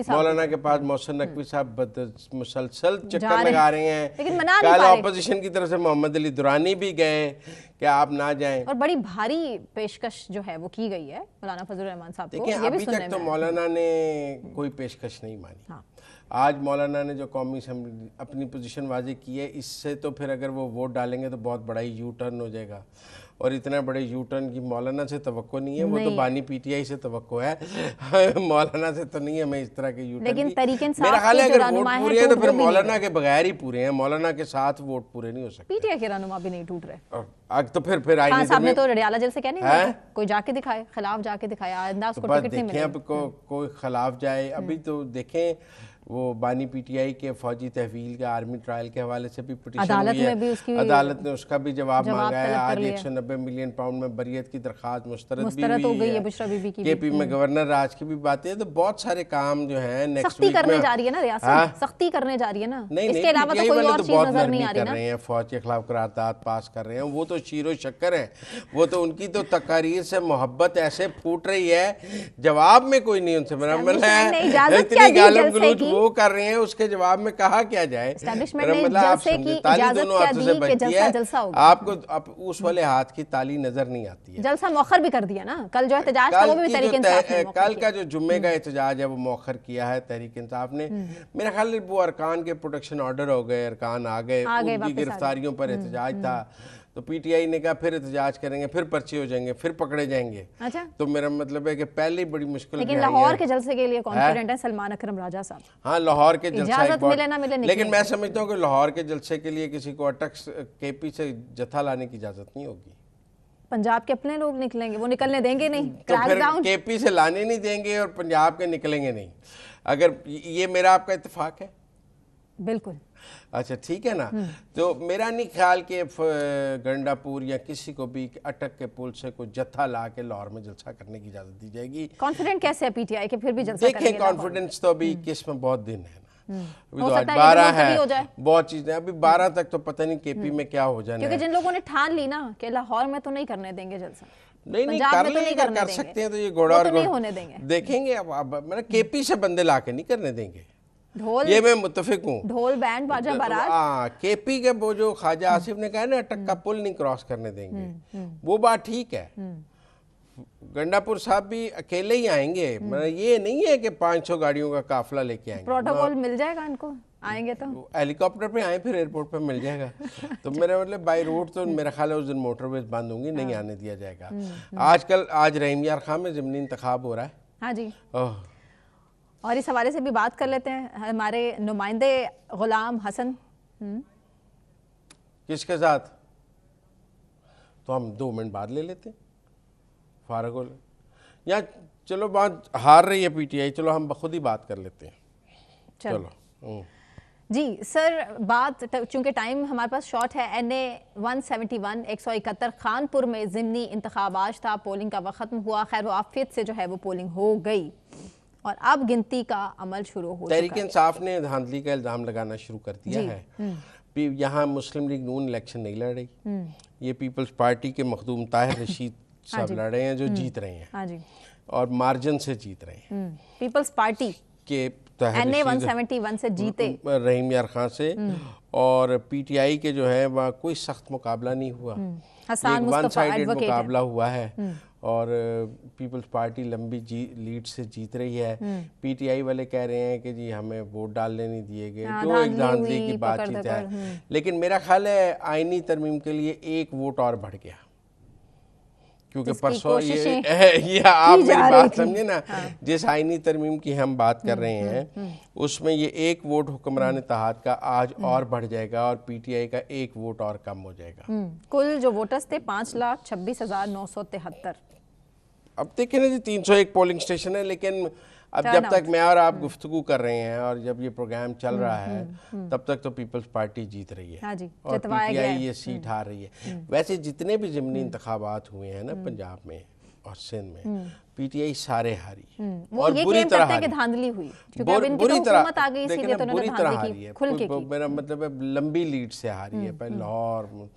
[SPEAKER 4] मौलाना के पास मोहसिन नकवी साहब मुसलसल चक्कर लगा रहे हैं। कल ऑपोजिशन की तरफ से मोहम्मद अली दुरानी भी गए कि आप ना जाएं।
[SPEAKER 1] और बड़ी भारी पेशकश जो है वो की गई है मौलाना फजलुर रहमान साहब को,
[SPEAKER 4] देखिए
[SPEAKER 1] ये भी
[SPEAKER 4] अभी
[SPEAKER 1] सुनने
[SPEAKER 4] तक तो
[SPEAKER 1] में आया।
[SPEAKER 4] मौलाना ने कोई पेशकश नहीं मानी।
[SPEAKER 1] हाँ।
[SPEAKER 4] आज मौलाना ने जो कौमी असम्बली अपनी पोजीशन वाज़ेह की है, इससे तो फिर अगर वो वोट डालेंगे तो बहुत बड़ा ही यू टर्न हो जाएगा, और इतना बड़े यू टर्न की मौलाना से तवक्को नहीं है। वो तो बानी पीटीआई से तवक्को है, मौलाना से तो नहीं है हमें इस तरह के यू टर्न।
[SPEAKER 1] लेकिन तरीके इंसाफ
[SPEAKER 4] मेरा ख्याल है
[SPEAKER 1] के जो
[SPEAKER 4] अगर वोट
[SPEAKER 1] रहनुमा हैं,
[SPEAKER 4] पूरे हैं तो
[SPEAKER 1] टूट
[SPEAKER 4] फिर
[SPEAKER 1] वो भी
[SPEAKER 4] मौलाना
[SPEAKER 1] नहीं
[SPEAKER 4] के बगैर ही पूरे हैं, मौलाना के साथ वोट पूरे नहीं हो सकते।
[SPEAKER 1] पीटीआई के रहनुमा भी नहीं टूट रहे।
[SPEAKER 4] और अब तो फिर
[SPEAKER 1] खान
[SPEAKER 4] आईने
[SPEAKER 1] साहब ने
[SPEAKER 4] में
[SPEAKER 1] तो रडियाला जेल से कहने
[SPEAKER 4] हैं?
[SPEAKER 1] कोई जाके दिखाए, खिलाफ जाके दिखाए, अंदाज को
[SPEAKER 4] बस
[SPEAKER 1] टिकट नहीं
[SPEAKER 4] देखें
[SPEAKER 1] मिलेगा।
[SPEAKER 4] अब कोई खिलाफ जाए। अभी तो देखें वो बानी पीटीआई के फौजी तहवील के आर्मी ट्रायल के हवाले से भी पिटीशन
[SPEAKER 1] अदालत
[SPEAKER 4] हुई है।
[SPEAKER 1] में भी उसकी
[SPEAKER 4] अदालत ने उसका भी जवाब मांगा है।
[SPEAKER 1] तलब कर
[SPEAKER 4] आज
[SPEAKER 1] लिया।
[SPEAKER 4] 190 मिलियन पाउंड में बरियत की दरखास्त मुस्तरद भी
[SPEAKER 1] मुस्तरद हो
[SPEAKER 4] हुई
[SPEAKER 1] गई है बुशरा बीबी की भी।
[SPEAKER 4] केपी में गवर्नर राज की भी बातें हैं। तो बहुत सारे काम जो है नेक्स्ट
[SPEAKER 1] सख्ती
[SPEAKER 4] वीक
[SPEAKER 1] करने
[SPEAKER 4] में
[SPEAKER 1] जा रही है ना रियासत,
[SPEAKER 4] हाँ?
[SPEAKER 1] सख्ती करने जा रही है ना,
[SPEAKER 4] नहीं
[SPEAKER 1] इसके अलावा तो
[SPEAKER 4] PTI
[SPEAKER 1] कोई
[SPEAKER 4] वाले
[SPEAKER 1] और
[SPEAKER 4] तो
[SPEAKER 1] चीज
[SPEAKER 4] बहुत
[SPEAKER 1] नजर नहीं आ
[SPEAKER 4] नरमी
[SPEAKER 1] रही
[SPEAKER 4] कर
[SPEAKER 1] ना।
[SPEAKER 4] रहे हैं, फौज के खिलाफ करारदाद पास कर रहे हैं। वो तो शीरो शक्कर है, वो तो उनकी तो तकारीर से मोहब्बत ऐसे फूट रही है, जवाब में कोई नहीं उनसे मेरा मतलब
[SPEAKER 1] ने इजाजत
[SPEAKER 4] है।
[SPEAKER 1] क्या
[SPEAKER 4] इतनी
[SPEAKER 1] दी
[SPEAKER 4] गालम
[SPEAKER 1] जलसे
[SPEAKER 4] गलूच
[SPEAKER 1] की?
[SPEAKER 4] वो कर रहे हैं, उसके जवाब में कहा क्या जाए।
[SPEAKER 1] एस्टैब्लिशमेंट
[SPEAKER 4] मेरा
[SPEAKER 1] ने
[SPEAKER 4] मतलब आप
[SPEAKER 1] जलसे की
[SPEAKER 4] समझे, ताली
[SPEAKER 1] इजाजत
[SPEAKER 4] दोनों
[SPEAKER 1] क्या
[SPEAKER 4] हाथों
[SPEAKER 1] दी
[SPEAKER 4] से
[SPEAKER 1] कि
[SPEAKER 4] बजती
[SPEAKER 1] जलसा
[SPEAKER 4] है,
[SPEAKER 1] जलसा होगा?
[SPEAKER 4] आपको उस वाले हाथ की ताली नजर नहीं आती है।
[SPEAKER 1] जलसा मौखर भी कर दिया ना, कल जो एहतजाज था वो भी तहरीक इंसाफ ने मौखर
[SPEAKER 4] कल
[SPEAKER 1] किया।
[SPEAKER 4] का जो जुम्मे का एहतजाज है वो मौखर किया है तहरीक इंसाफ ने। मेरा ख्याल है वो अरकान के प्रोटेक्शन ऑर्डर हो गए, अरकान आ गए, उनकी
[SPEAKER 1] वापस आ गए।
[SPEAKER 4] गिरफ्तारियों पर एहतजाज था, तो पीटीआई ने कहा फिर एहतजाज करेंगे, फिर पर्चे हो जाएंगे, फिर पकड़े जाएंगे।
[SPEAKER 1] अच्छा,
[SPEAKER 4] तो मेरा मतलब है कि पहले ही बड़ी मुश्किल
[SPEAKER 1] लेकिन
[SPEAKER 4] रिहाई
[SPEAKER 1] लाहौर
[SPEAKER 4] है।
[SPEAKER 1] के जलसे के लिए कॉन्फिडेंट है सलमान अकरम राजा साहब।
[SPEAKER 4] हाँ लाहौर के जलसा
[SPEAKER 1] इजाजत
[SPEAKER 4] एक बहुत-
[SPEAKER 1] मिले ना मिले
[SPEAKER 4] लेकिन
[SPEAKER 1] निकलेंगे।
[SPEAKER 4] मैं समझता हूँ कि लाहौर के जलसे के लिए किसी को अटक केपी से जत्था लाने की इजाजत नहीं होगी।
[SPEAKER 1] पंजाब के अपने लोग निकलेंगे, वो निकलने देंगे नहीं।
[SPEAKER 4] तो फिर
[SPEAKER 1] क्रैकडाउन
[SPEAKER 4] केपी से लाने नहीं देंगे और पंजाब के निकलेंगे नहीं। अगर ये मेरा आपका इत्तेफाक है?
[SPEAKER 1] बिल्कुल।
[SPEAKER 4] अच्छा ठीक है ना। तो मेरा नहीं ख्याल कि गंडापुर या किसी को भी अटक के पुल से कोई जत्था ला के लाहौर में जलसा करने की इजाजत दी जाएगी।
[SPEAKER 1] कॉन्फिडेंट कैसे है पीटीआई के फिर भी जलसा
[SPEAKER 4] देखें
[SPEAKER 1] करेंगे लाहौर?
[SPEAKER 4] कॉन्फिडेंस तो अभी 21 में बहुत दिन है ना, अभी
[SPEAKER 1] हो
[SPEAKER 4] तो आज
[SPEAKER 1] सकता है
[SPEAKER 4] 12
[SPEAKER 1] ये भी हो जाए।
[SPEAKER 4] है, बहुत चीजें अभी 12 तक तो पता नहीं केपी में क्या हो जाना
[SPEAKER 1] क्योंकि
[SPEAKER 4] है।
[SPEAKER 1] जिन लोगों ने ठान ली ना कि लाहौर में तो नहीं करने देंगे जलसा,
[SPEAKER 4] नहीं
[SPEAKER 1] पंजाब
[SPEAKER 4] कर
[SPEAKER 1] में तो नहीं
[SPEAKER 4] लेंगे,
[SPEAKER 1] करने
[SPEAKER 4] कर
[SPEAKER 1] देंगे।
[SPEAKER 4] सकते हैं, तो ये घोड़ा
[SPEAKER 1] वो
[SPEAKER 4] और
[SPEAKER 1] तो नहीं
[SPEAKER 4] घोड़ा
[SPEAKER 1] होने देंगे।
[SPEAKER 4] देखेंगे। अब मैंने केपी से बंदे ला के नहीं करने देंगे,
[SPEAKER 1] ढोल
[SPEAKER 4] ये मैं मुत्तफिक हूँ।
[SPEAKER 1] ढोल बैंड बाजा बारात।
[SPEAKER 4] केपी के वो जो ख्वाजा आसिफ ने कहा ना अटक का पुल नहीं क्रॉस करने देंगे, वो बात ठीक है। गंडापुर साहब भी अकेले ही आएंगे, मतलब ये नहीं है कि 500 गाड़ियों का काफिला लेके आएंगे।
[SPEAKER 1] प्रोटोकॉल मिल जाएगा इनको आएंगे तो।
[SPEAKER 4] हेलीकॉप्टर पे आए फिर एयरपोर्ट पे मिल जाएगा। तो मेरा मतलब बाई रोड तो मेरा ख्याल है उस दिन मोटरवेज बंद होंगी, नहीं आने दिया जाएगा। आज रहीम यार खां में ज़िमनी इंतखाब हो रहा है।
[SPEAKER 1] हाँ जी,
[SPEAKER 4] ओह,
[SPEAKER 1] और इस हवाले से भी बात कर लेते हैं हमारे नुमाइंदे गुलाम हसन।
[SPEAKER 4] किसके साथ? तो हम 2 मिनट बाद ले लेते हैं, फारग हो या चलो बात हार रही है पीटीआई, चलो हम खुद ही बात कर लेते हैं। चलो
[SPEAKER 1] जी सर, बात चूंकि टाइम हमारे पास शॉर्ट है। NA 171 171 खानपुर में ज़िमनी इंतखाबात था, पोलिंग का वक्त ख़त्म हुआ, खैर आफियत से जो है वो पोलिंग हो गई और अब गिनती का अमल शुरू हो चुका है।
[SPEAKER 4] तहरीक इंसाफ ने धांधली का इल्ज़ाम लगाना शुरू कर दिया है। यहाँ मुस्लिम लीग नून इलेक्शन नहीं लड़ रही, ये पीपल्स पार्टी के मखदूम ताहिर रशीद साहब लड़ रहे हैं, जो जीत रहे हैं।
[SPEAKER 1] हाँ जी,
[SPEAKER 4] और मार्जिन से जीत रहे हैं।
[SPEAKER 1] पीपल्स पार्टी
[SPEAKER 4] के
[SPEAKER 1] NA 171 से जीते
[SPEAKER 4] रहीम यार खां से, और पीटीआई के जो है वह कोई सख्त मुकाबला नहीं हुआ,
[SPEAKER 1] हसन
[SPEAKER 4] एक वन
[SPEAKER 1] मुस्तफा
[SPEAKER 4] साइडेड
[SPEAKER 1] एडवोकेट है।
[SPEAKER 4] मुकाबला हुआ है और पीपल्स पार्टी लंबी लीड से जीत रही है। पीटीआई वाले कह रहे हैं कि जी हमें वोट डालने नहीं दिए गए, जो एक धांधली की बातचीत है। लेकिन मेरा ख्याल है आईनी तरमीम के लिए 1 वोट और बढ़ गया, क्योंकि परसों ये आप मेरी बात समझे ना। जिस आईनी तरमीम की हम बात कर रहे हैं उसमें ये 1 वोट हुक्मरान इत्तेहाद का आज और बढ़ जाएगा और पीटीआई का 1 वोट और कम हो जाएगा।
[SPEAKER 1] कुल जो वोटर्स थे 5,26,973।
[SPEAKER 4] अब देखिए ना जी, 301 पोलिंग स्टेशन है, लेकिन अब जब तक मैं और आप गुफ्तगू कर रहे हैं और जब ये प्रोग्राम चल रहा है तब तक तो पीपल्स पार्टी जीत रही है।
[SPEAKER 1] हाँ जी,
[SPEAKER 4] और
[SPEAKER 1] जितवाया गया
[SPEAKER 4] पीटीआई
[SPEAKER 1] है।
[SPEAKER 4] ये सीट हार रही है। वैसे जितने भी ज़िमनी इंतखाबात हुए हैं ना पंजाब में और सिंध में, पीटीआई सारे हारी है
[SPEAKER 1] वो
[SPEAKER 4] और
[SPEAKER 1] ये
[SPEAKER 4] बुरी
[SPEAKER 1] क्लेम
[SPEAKER 4] तरह
[SPEAKER 1] करते हैं कि
[SPEAKER 4] हारी
[SPEAKER 1] धांधली हुई, क्योंकि अब इनकी तो हुकूमत आ गई सीधे, तो उन्होंने
[SPEAKER 4] बुरी तरह
[SPEAKER 1] धांधली
[SPEAKER 4] हारी
[SPEAKER 1] की,
[SPEAKER 4] है।
[SPEAKER 1] खुल के की।
[SPEAKER 4] मेरा मतलब है लंबी लीड से हारी है, पहले लाहौर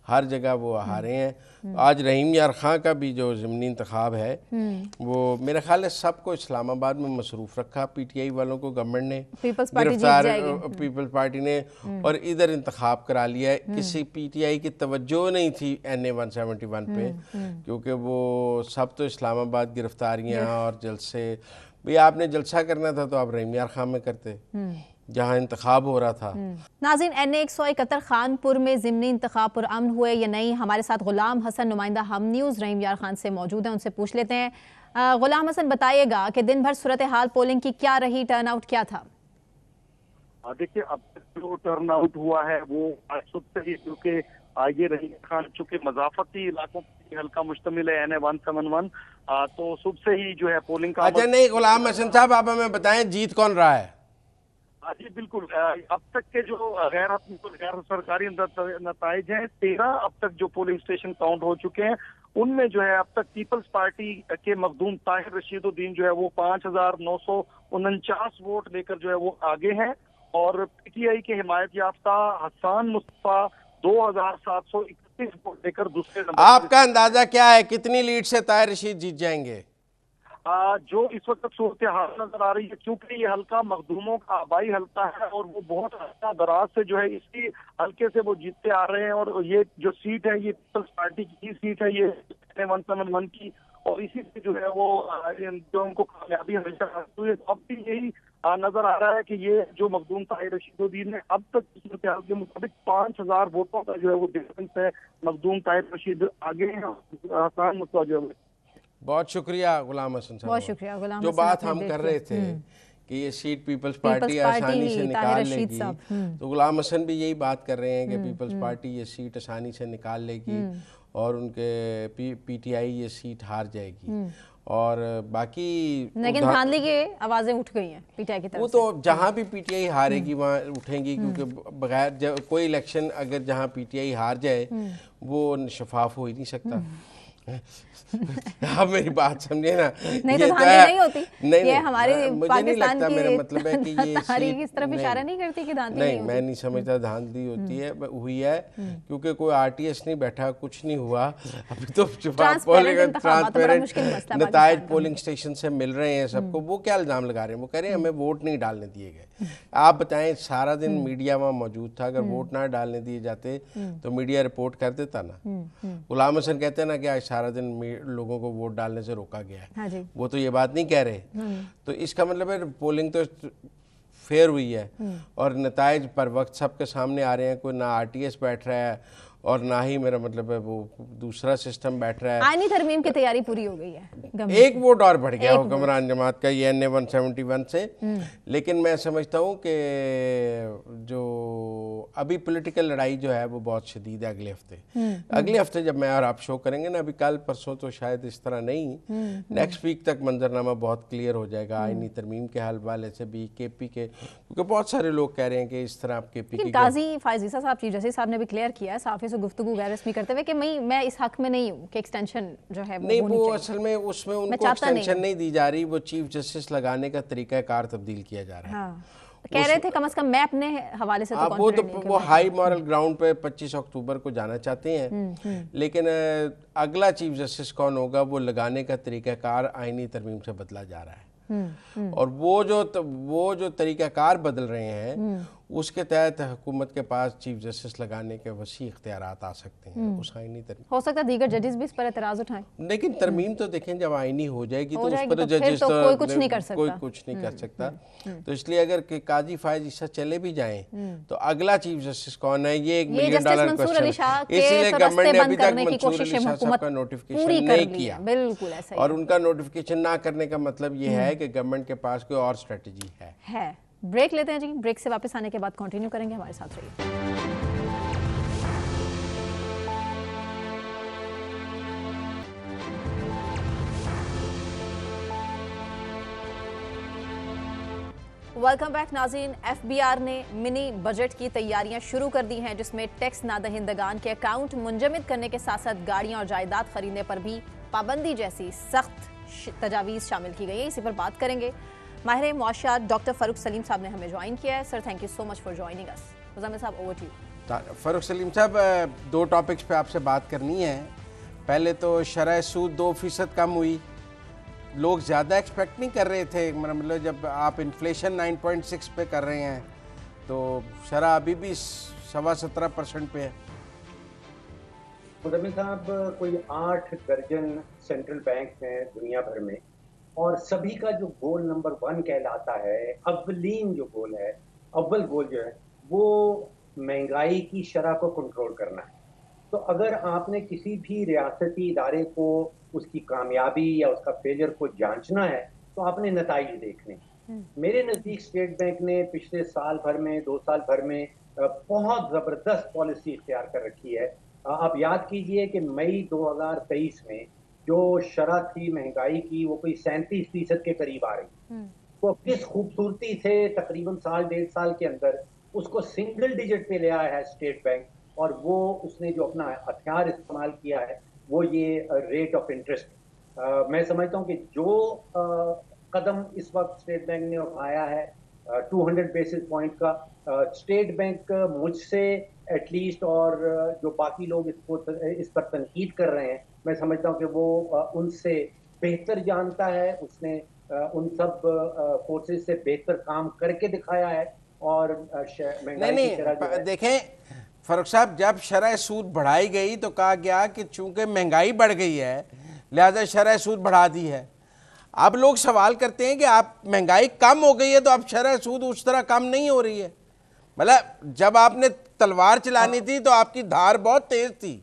[SPEAKER 4] हर जगह वो हारे हैं। आज रहीम यार खां का भी जो ज़िमनी इंतखाब है वो मेरे ख्याल है सबको इस्लामाबाद में मसरूफ़ रखा, पीटीआई वालों को गवर्नमेंट ने
[SPEAKER 1] पीपल्स पार्टी जीत
[SPEAKER 4] गिरफ्तार,
[SPEAKER 1] जाएगी।
[SPEAKER 4] पीपल्स पार्टी ने, और इधर इंतखाब करा लिया है। किसी पीटीआई की तवज्जो नहीं थी NA 171 पे, क्योंकि वो सब तो इस्लामाबाद गिरफ्तारियां और जलसे, भाई आपने जलसा करना था तो आप रहीम यार खां में करते जहां इंतखाब हो रहा था।
[SPEAKER 1] नाज़रीन, NA 171 खानपुर में ज़िमनी इंतखाब पुरअमन हुए या नहीं, हमारे साथ गुलाम हसन नुमाइंदा हम न्यूज़ रहीम यार खान से मौजूद हैं, उनसे पूछ लेते हैं। गुलाम हसन, बताइएगा कि दिन भर सूरत हाल पोलिंग की क्या रही, टर्नआउट क्या था?
[SPEAKER 6] देखिए, अब तक जो टर्नआउट हुआ है वो आज सुबह से ही, क्योंकि ये रहीम खान चूंकि मजाफती इलाकों पर हल्का मुश्तमिल है NA 171, तो सुबह से ही जो है पोलिंग का
[SPEAKER 4] अच्छा नहीं, गुलाम हसन साहब आप हमें बताएं जीत कौन रहा है?
[SPEAKER 6] जी बिल्कुल, अब तक के जो गैर सरकारी नताइज हैं, 13 अब तक जो पोलिंग स्टेशन काउंट हो चुके हैं, उनमें जो है अब तक पीपल्स पार्टी के मखदूम ताहिर रशीदुद्दीन जो है वो 5,949 वोट लेकर जो है वो आगे हैं, और पीटीआई के हिमायत याफ्ता हसन मुस्तफा 2,731 वोट लेकर दूसरे नंबर।
[SPEAKER 4] आपका अंदाजा क्या है कितनी लीड से ताहिर रशीद जीत जाएंगे?
[SPEAKER 6] जो इस वक्त सूरत हाल नजर आ रही है, क्योंकि ये हल्का मखदूमों का आबाई हल्का है और वो बहुत अच्छा दराज से जो है इसी हल्के से वो जीतते आ रहे हैं, और ये जो सीट है ये पीपल्स पार्टी की सीट है, ये 171 की, और इसी से जो है वो जो उनको कामयाबी हमेशा हासिल हुई है। अब भी यही नजर आ रहा है कि ये जो मखदूम ताहिर रशीदुद्दीन ने अब तक सूरत हाल के मुताबिक 5,000 वोटों का जो है वो डिफरेंस है, मखदूम ताहिर रशीद आगे हैं, हसन मुस्तफा जो है।
[SPEAKER 4] बहुत शुक्रिया गुलाम हसन साहब,
[SPEAKER 1] बहुत शुक्रिया गुलाम
[SPEAKER 4] जो
[SPEAKER 1] हसन,
[SPEAKER 4] बात
[SPEAKER 1] आपने
[SPEAKER 4] हम
[SPEAKER 1] देख
[SPEAKER 4] कर
[SPEAKER 1] लिया।
[SPEAKER 4] रहे थे कि ये सीट पीपल्स पार्टी
[SPEAKER 1] पार्टी
[SPEAKER 4] आसानी
[SPEAKER 1] ही,
[SPEAKER 4] से
[SPEAKER 1] ताहिर
[SPEAKER 4] निकाल
[SPEAKER 1] रशीद
[SPEAKER 4] लेगी,
[SPEAKER 1] साहब।
[SPEAKER 4] तो गुलाम हसन भी यही बात कर रहे हैं कि पीपल्स पार्टी ये सीट आसानी से निकाल लेगी और उनके पीटीआई ये सीट हार जाएगी। और बाकी
[SPEAKER 1] लेकिन धांधली की आवाजें उठ गई हैं पीटीआई की तरफ
[SPEAKER 4] वो तो जहाँ भी पीटीआई हारेगी वहाँ उठेंगी, क्योंकि बगैर कोई इलेक्शन अगर जहाँ पीटीआई हार जाए वो शफाफ हो ही नहीं सकता। आप मेरी बात समझे ना,
[SPEAKER 1] नहीं
[SPEAKER 4] ये
[SPEAKER 1] तो
[SPEAKER 4] तो
[SPEAKER 1] धांधली
[SPEAKER 4] है,
[SPEAKER 1] नहीं होती, ये हमारे
[SPEAKER 4] मुझे नहीं
[SPEAKER 1] पाकिस्तान
[SPEAKER 4] लगता,
[SPEAKER 1] की
[SPEAKER 4] मेरा मतलब है कि ये
[SPEAKER 1] तारीख इस तरफ इशारा नहीं करती कि धांधली नहीं
[SPEAKER 4] मैं नहीं समझता धांधली होती है, हुई है, क्योंकि कोई RTS नहीं बैठा, कुछ नहीं हुआ अभी तो ट्रांसपेरेंट नताइज पोलिंग स्टेशन से मिल रहे हैं सबको। वो क्या इल्जाम लगा रहे हैं? वो कह रहे हैं हमें वोट नहीं डालने दिए गए। आप बताएं, सारा दिन मीडिया वहाँ मौजूद था, अगर वोट ना डालने दिए जाते तो मीडिया रिपोर्ट कर देता ना। गुलाम हसन कहते हैं ना कि आज सारा दिन लोगों को वोट डालने से रोका गया है।
[SPEAKER 1] हाँ जी।
[SPEAKER 4] वो तो ये बात नहीं कह रहे। तो इसका मतलब है पोलिंग तो फेयर हुई है और नताइज पर वक्त सबके सामने आ रहे हैं। कोई ना RTS बैठ रहा है और ना ही मेरा मतलब है वो दूसरा सिस्टम बैठ रहा है।
[SPEAKER 1] आईनी तरमीम की तैयारी पूरी हो गई है,
[SPEAKER 4] एक वोट और बढ़ गया हुक्मरान जमात का ये NA 171 से। लेकिन मैं समझता हूँ कि जो अभी पॉलिटिकल लड़ाई जो है वो बहुत शदीद है। अगले हफ्ते जब मैं और आप शो करेंगे ना, अभी कल परसों तो शायद इस तरह नहीं, नेक्स्ट वीक तक मंजरनामा बहुत क्लियर हो जाएगा आईनी तरमीम के हवाले से भी, KP के, क्योंकि बहुत सारे लोग कह रहे हैं कि इस तरह आप KP की
[SPEAKER 1] काजी फायज ईसा साहब, चीफ जस्टिस साहब ने भी क्लियर किया है साफी से गुफ्तगू गैर रस्मी करते हुए कि मैं इस हक में नहीं हूँ कि एक्सटेंशन जो है
[SPEAKER 4] नहीं, वो असल में उसमें उनको एक्सटेंशन नहीं दी जा रही, वो चीफ जस्टिस लगाने का तरीकाकार तब्दील किया जा रहा है।
[SPEAKER 1] कह रहे थे कम से कम मैं अपने हवाले से
[SPEAKER 4] वो हाई मॉरल ग्राउंड पे 25 अक्टूबर को जाना चाहते हैं, लेकिन अगला चीफ जस्टिस कौन होगा वो लगाने का तरीकाकार आईनी तरमीम से बदला जा रहा है। और वो जो तरीकाकार बदल रहे हैं उसके तहत हुकूमत के पास चीफ जस्टिस लगाने के वसी इख्तियारात आ सकते हैं। उस आईनी तरमीम
[SPEAKER 1] हो सकता है दीगर जजेस भी इस पर एतराज उठाएं,
[SPEAKER 4] लेकिन तरमीम तो देखें जब आईनी हो जाएगी तो उस पर
[SPEAKER 1] तो
[SPEAKER 4] जजेस
[SPEAKER 1] कोई कुछ नहीं कर सकता,
[SPEAKER 4] कोई कुछ नहीं कर सकता। तो इसलिए अगर काजी फायज ईसा चले भी जाएं तो अगला चीफ जस्टिस कौन है, ये $1 मिलियन क्वेश्चन है। इसलिए गवर्नमेंट ने अभी तक मंसूर अली शाह साहब का नोटिफिकेशन नहीं किया।
[SPEAKER 1] बिल्कुल ऐसा ही, और
[SPEAKER 4] उनका नोटिफिकेशन ना करने का मतलब ये है कि गवर्नमेंट के पास कोई और स्ट्रेटजी है।
[SPEAKER 1] ब्रेक लेते हैं जी, ब्रेक से वापस आने के बाद कंटिन्यू करेंगे, हमारे साथ रहिए। वेलकम बैक नाज़रीन। FBR ने मिनी बजट की तैयारियां शुरू कर दी हैं, जिसमें टैक्स नादहिंदगान के अकाउंट मुंजमद करने के साथ साथ गाड़ियां और जायदाद खरीदने पर भी पाबंदी जैसी सख्त तजावीज़ शामिल की गई हैं, इसी पर बात करेंगे। माहिर मुआशियात डॉक्टर फ़ारूक सलीम साहब ने हमें ज्वाइन किया है। Sir, thank you so much for joining us. Muzammil साहब, over to you.
[SPEAKER 4] Farooq Saleem साहब, दो टॉपिक्स पे आपसे बात करनी है। पहले तो शरह सूद 2% कम हुई, लोग ज़्यादा एक्सपेक्ट नहीं कर रहे थे। मतलब जब आप इन्फ्लेशन 9.6 पे कर रहे हैं तो शरह अभी भी 17.25% पे है।
[SPEAKER 7] मुज़म्मिल साहब, कोई 8 दर्जन सेंट्रल बैंक हैं दुनिया भर में, और सभी का जो गोल नंबर 1 कहलाता है, अव्वलीन जो गोल है, अव्वल गोल जो है, वो महंगाई की शरह को कंट्रोल करना है। तो अगर आपने किसी भी रियासती इदारे को उसकी कामयाबी या उसका फेलियर को जांचना है तो आपने नताइज देखने। मेरे नज़दीक स्टेट बैंक ने पिछले साल भर में, 2 साल भर में बहुत ज़बरदस्त पॉलिसी इख्तियार कर रखी है। आप याद कीजिए कि मई 2023 में जो शरह थी महंगाई की, वो कोई 37% के करीब आ रही। तो किस खूबसूरती से तकरीबन साल 1.5 साल के अंदर उसको सिंगल डिजिट पे ले आया है स्टेट बैंक, और वो उसने जो अपना हथियार इस्तेमाल किया है वो ये रेट ऑफ इंटरेस्ट। मैं समझता हूँ कि जो कदम इस वक्त स्टेट बैंक ने उठाया है 200 बेसिस पॉइंट का, स्टेट बैंक मुझसे एटलीस्ट और जो बाकी लोग इस पर तनकीद कर रहे हैं, मैं समझता हूँ कि वो उनसे बेहतर जानता है। उसने उन सब फोर्सेस से बेहतर काम करके दिखाया है। और
[SPEAKER 4] नहीं, देखें फ़ारूक साहब, जब शरह सूद बढ़ाई गई तो कहा गया कि चूंकि महंगाई बढ़ गई है लिहाजा शरह सूद बढ़ा दी है। अब लोग सवाल करते हैं कि आप महंगाई कम हो गई है तो अब शरह सूद उस तरह कम नहीं हो रही है। मतलब जब आपने तलवार चलानी थी तो आपकी धार बहुत तेज थी,